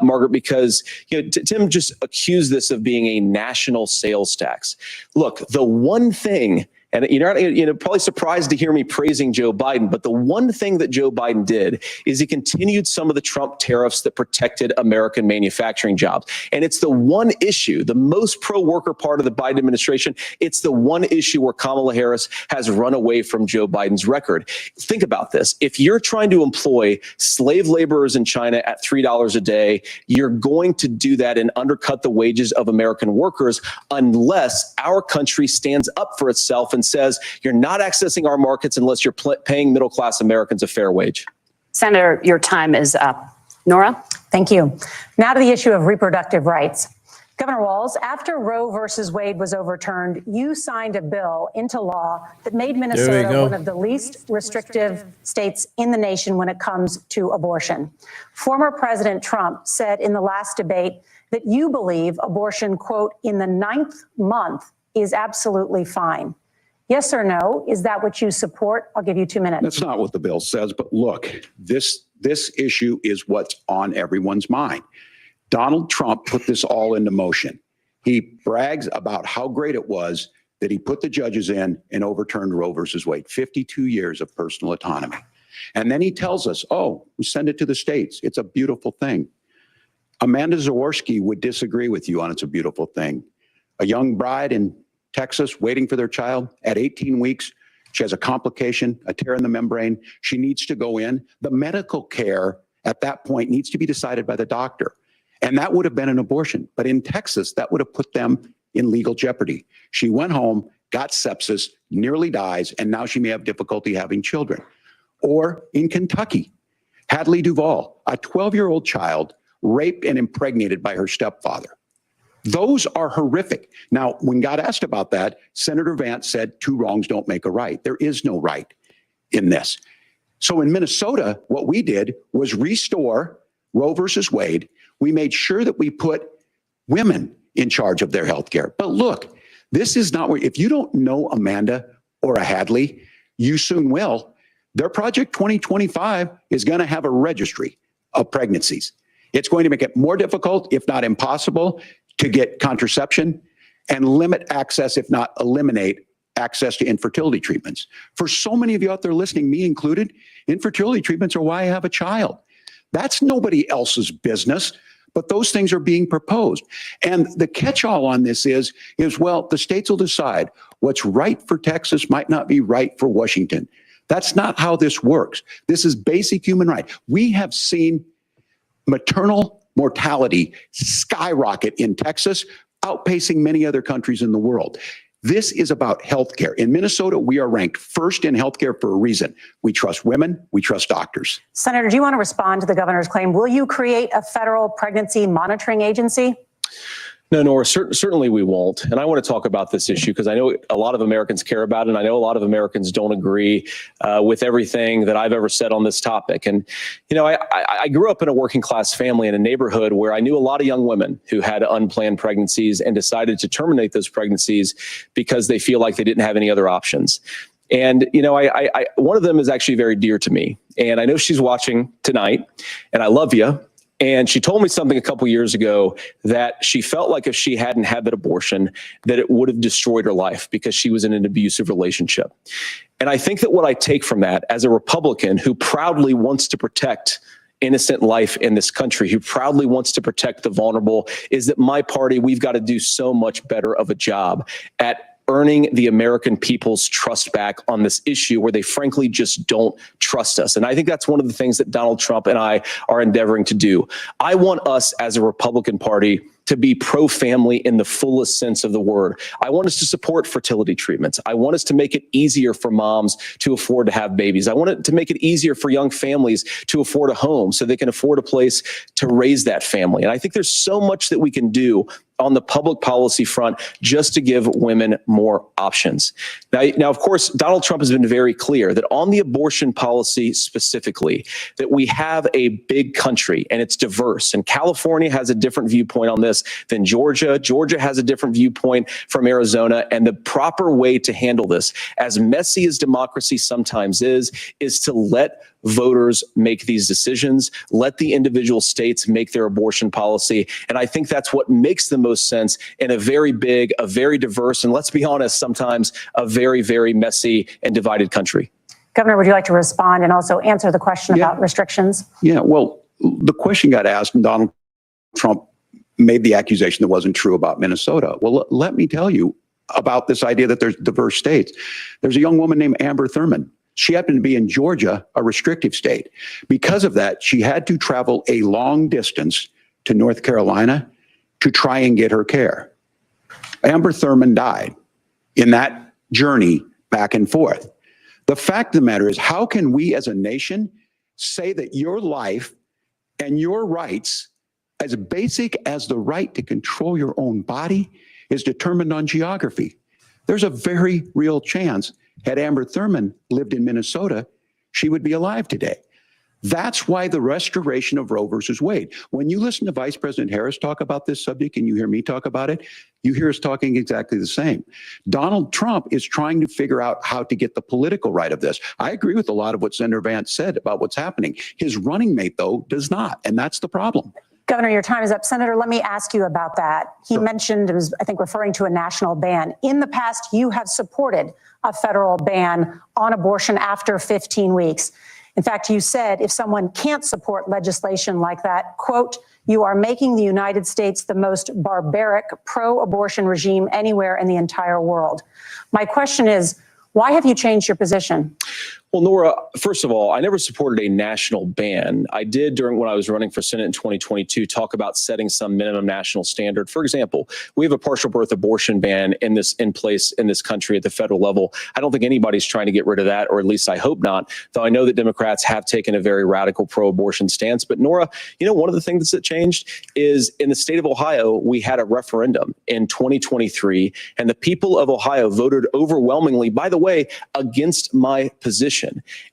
Margaret, because Tim just accused this of being a national sales tax. Look, the one thing And you're probably surprised to hear me praising Joe Biden, but the one thing that Joe Biden did is he continued some of the Trump tariffs that protected American manufacturing jobs. And it's the one issue, the most pro-worker part of the Biden administration, it's the one issue where Kamala Harris has run away from Joe Biden's record. Think about this. If you're trying to employ slave laborers in China at $3 a day, you're going to do that and undercut the wages of American workers unless our country stands up for itself and says, you're not accessing our markets unless you're paying middle-class Americans a fair wage. Senator, your time is up. Nora? Thank you. Now to the issue of reproductive rights. Governor Walz, after Roe versus Wade was overturned, you signed a bill into law that made Minnesota one of the least restrictive states in the nation when it comes to abortion. Former President Trump said in the last debate that you believe abortion, quote, in the 9th month is absolutely fine. Yes or no? Is that what you support? I'll give you 2 minutes. That's not what the bill says. But look, this issue is what's on everyone's mind. Donald Trump put this all into motion. He brags about how great it was that he put the judges in and overturned Roe versus Wade, 52 years of personal autonomy. And then he tells us, oh, we send it to the states. It's a beautiful thing. Amanda Zaworski would disagree with you on it's a beautiful thing. A young bride in Texas waiting for their child at 18 weeks. She has a complication, a tear in the membrane. She needs to go in. The medical care at that point needs to be decided by the doctor. And that would have been an abortion. But in Texas, that would have put them in legal jeopardy. She went home, got sepsis, nearly dies, and now she may have difficulty having children. Or in Kentucky, Hadley Duvall, a 12-year-old child raped and impregnated by her stepfather. Those are horrific. Now, when God asked about that, Senator Vance said 2 wrongs don't make a right. There is no right in this. So in Minnesota, what we did was restore Roe versus Wade. We made sure that we put women in charge of their health care. But look, this is not where, if you don't know Amanda or a Hadley, you soon will. Their Project 2025 is going to have a registry of pregnancies. It's going to make it more difficult, if not impossible, to get contraception and limit access, if not eliminate access to infertility treatments. For so many of you out there listening, me included, infertility treatments are why I have a child. That's nobody else's business, but those things are being proposed. And the catch-all on this is, well, the states will decide what's right for Texas might not be right for Washington. That's not how this works. This is basic human right. We have seen maternal mortality skyrocket in Texas, outpacing many other countries in the world. This is about healthcare. In Minnesota, we are ranked first in healthcare for a reason. We trust women, we trust doctors. Senator, do you want to respond to the governor's claim? Will you create a federal pregnancy monitoring agency? No, Nora, certainly we won't. And I want to talk about this issue because I know a lot of Americans care about it. And I know a lot of Americans don't agree with everything that I've ever said on this topic. And, you know, I grew up in a working class family in a neighborhood where I knew a lot of young women who had unplanned pregnancies and decided to terminate those pregnancies because they feel like they didn't have any other options. And, you know, one of them is actually very dear to me. And I know she's watching tonight, and I love you. And she told me something a couple years ago that she felt like if she hadn't had that abortion, that it would have destroyed her life because she was in an abusive relationship. And I think that what I take from that as a Republican who proudly wants to protect innocent life in this country, who proudly wants to protect the vulnerable, is that my party, we've got to do so much better of a job at earning the American people's trust back on this issue where they frankly just don't trust us. And I think that's one of the things that Donald Trump and I are endeavoring to do. I want us as a Republican Party to be pro-family in the fullest sense of the word. I want us to support fertility treatments. I want us to make it easier for moms to afford to have babies. I want it to make it easier for young families to afford a home so they can afford a place to raise that family. And I think there's so much that we can do on the public policy front just to give women more options. Now, of course, Donald Trump has been very clear that on the abortion policy specifically, that we have a big country and it's diverse. And California has a different viewpoint on this than Georgia. Georgia has a different viewpoint from Arizona. And the proper way to handle this, as messy as democracy sometimes is to let voters make these decisions. Let the individual states make their abortion policy. And I think that's what makes the most sense in a very big, a very diverse, and let's be honest, sometimes a very, very messy and divided country. Governor, would you like to respond and also answer the question about restrictions? Yeah, well, the question got asked and Donald Trump made the accusation that wasn't true about Minnesota. Well, let me tell you about this idea that there's diverse states. There's a young woman named Amber Thurman. She happened to be in Georgia, a restrictive state. Because of that, she had to travel a long distance to North Carolina to try and get her care. Amber Thurman died in that journey back and forth. The fact of the matter is, how can we as a nation say that your life and your rights, as basic as the right to control your own body, is determined on geography? There's a very real chance, had Amber Thurman lived in Minnesota, she would be alive today. That's why the restoration of Roe versus Wade. When you listen to Vice President Harris talk about this subject and you hear me talk about it, you hear us talking exactly the same. Donald Trump is trying to figure out how to get the political right of this. I agree with a lot of what Senator Vance said about what's happening. His running mate, though, does not, and that's the problem. Governor, your time is up. Senator, let me ask you about that. He mentioned, it was, I think, referring to a national ban. In the past, you have supported a federal ban on abortion after 15 weeks. In fact, you said if someone can't support legislation like that, quote, you are making the United States the most barbaric pro-abortion regime anywhere in the entire world. My question is, why have you changed your position? Well, Nora, first of all, I never supported a national ban. I did when I was running for Senate in 2022, talk about setting some minimum national standard. For example, we have a partial birth abortion ban in place in this country at the federal level. I don't think anybody's trying to get rid of that, or at least I hope not, though I know that Democrats have taken a very radical pro-abortion stance. But Nora, you know, one of the things that changed is in the state of Ohio, we had a referendum in 2023, and the people of Ohio voted overwhelmingly, by the way, against my position.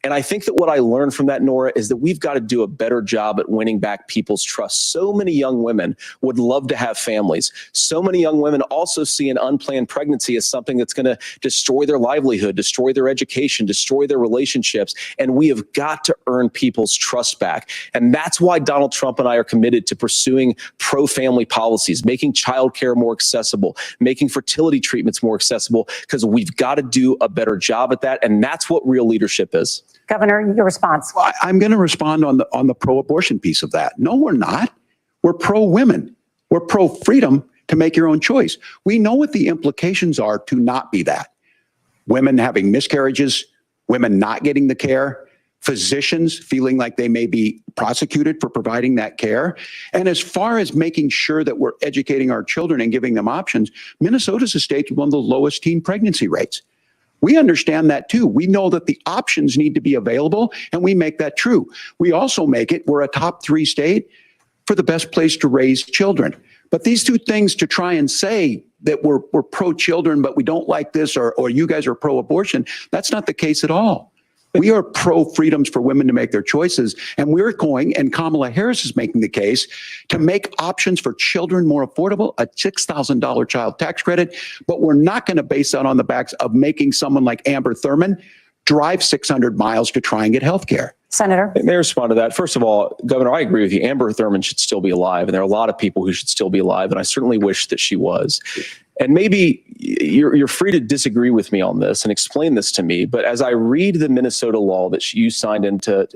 And I think that what I learned from that, Nora, is that we've got to do a better job at winning back people's trust. So many young women would love to have families. So many young women also see an unplanned pregnancy as something that's going to destroy their livelihood, destroy their education, destroy their relationships. And we have got to earn people's trust back. And that's why Donald Trump and I are committed to pursuing pro-family policies, making childcare more accessible, making fertility treatments more accessible, because we've got to do a better job at that. And that's what real leadership is. Governor, your response. Well, I'm going to respond on the pro-abortion piece of that. No, we're not. We're pro-women. We're pro-freedom to make your own choice. We know what the implications are to not be that. Women having miscarriages, women not getting the care, physicians feeling like they may be prosecuted for providing that care. And as far as making sure that we're educating our children and giving them options, Minnesota's a state with one of the lowest teen pregnancy rates. We understand that too. We know that the options need to be available, and we make that true. We also make it, we're a top 3 state for the best place to raise children. But these two things, to try and say that we're pro-children, but we don't like this, or you guys are pro-abortion, that's not the case at all. We are pro-freedoms for women to make their choices, and we're going, and Kamala Harris is making the case, to make options for children more affordable, a $6,000 child tax credit, but we're not going to base that on the backs of making someone like Amber Thurman drive 600 miles to try and get health care. Senator. May I respond to that? First of all, Governor, I agree with you. Amber Thurman should still be alive, and there are a lot of people who should still be alive, and I certainly wish that she was. And maybe you're free to disagree with me on this and explain this to me. But as I read the Minnesota law that you signed into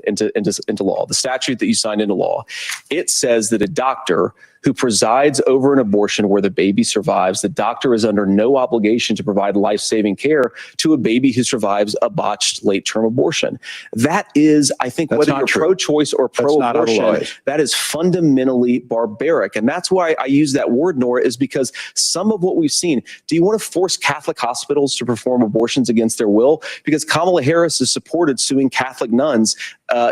law, the statute that you signed into law, it says that a doctor who presides over an abortion where the baby survives, the doctor is under no obligation to provide life-saving care to a baby who survives a botched late-term abortion. That is, I think, That's whether not you're true. pro-choice or pro-abortion, that is fundamentally barbaric. And that's why I use that word, Nora, is because some of what we've seen, do you want to force Catholic hospitals to perform abortions against their will? Because Kamala Harris has supported suing Catholic nuns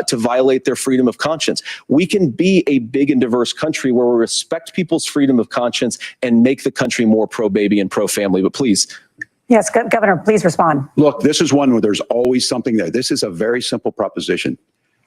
to violate their freedom of conscience. We can be a big and diverse country where we respect people's freedom of conscience and make the country more pro-baby and pro-family. But please. Yes, Governor, please respond. Look, this is one where there's always something there. This is a very simple proposition.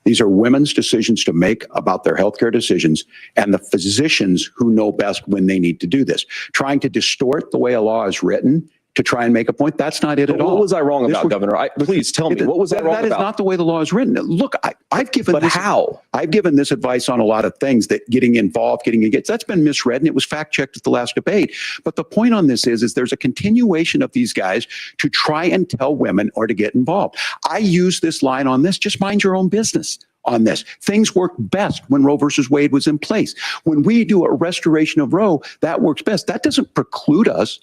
These are women's decisions to make about their healthcare decisions, and the physicians who know best when they need to do this. Trying to distort the way a law is written to try and make a point. That's not it at all. What was I wrong This about, was- Governor? Please tell me, what was I wrong That is about? not the way the law is written. Look, I've given But this, how? I've given this advice on a lot of things, that getting involved, getting engaged, that's been misread, and it was fact checked at the last debate. But the point on this is there's a continuation of these guys to try and tell women or to get involved. I use this line on this, just mind your own business on this. Things work best when Roe versus Wade was in place. When we do a restoration of Roe, that works best. That doesn't preclude us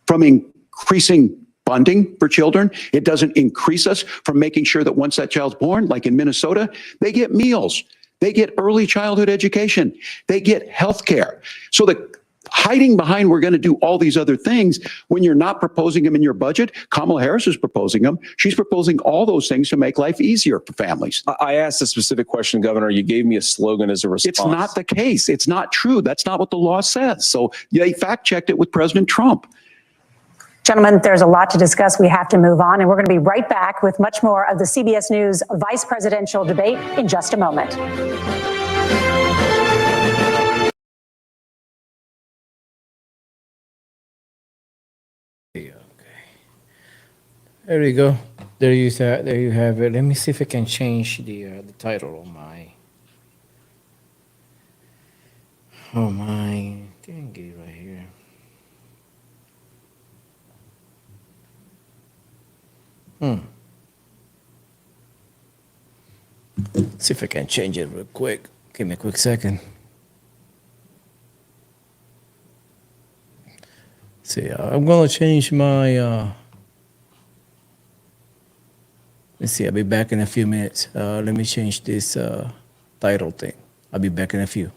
from increasing funding for children. It doesn't increase us from making sure that once that child's born, like in Minnesota, they get meals, they get early childhood education, they get health care. So the hiding behind we're going to do all these other things when you're not proposing them in your budget. Kamala Harris is proposing them. She's proposing all those things to make life easier for families. I asked a specific question, Governor. You gave me a slogan as a response. It's not the case. It's not true. That's not what the law says. So they fact checked it with President Trump. Gentlemen, there's a lot to discuss. We have to move on, and we're going to be right back with much more of the CBS News vice presidential debate in just a moment. There you go. There you have it. Let me see if I can change the title on my thingy right here. See if I can change it real quick. Give me a quick second. See, I'm gonna change my. Let's see. I'll be back in a few minutes. Let me change this title thing. I'll be back in a few.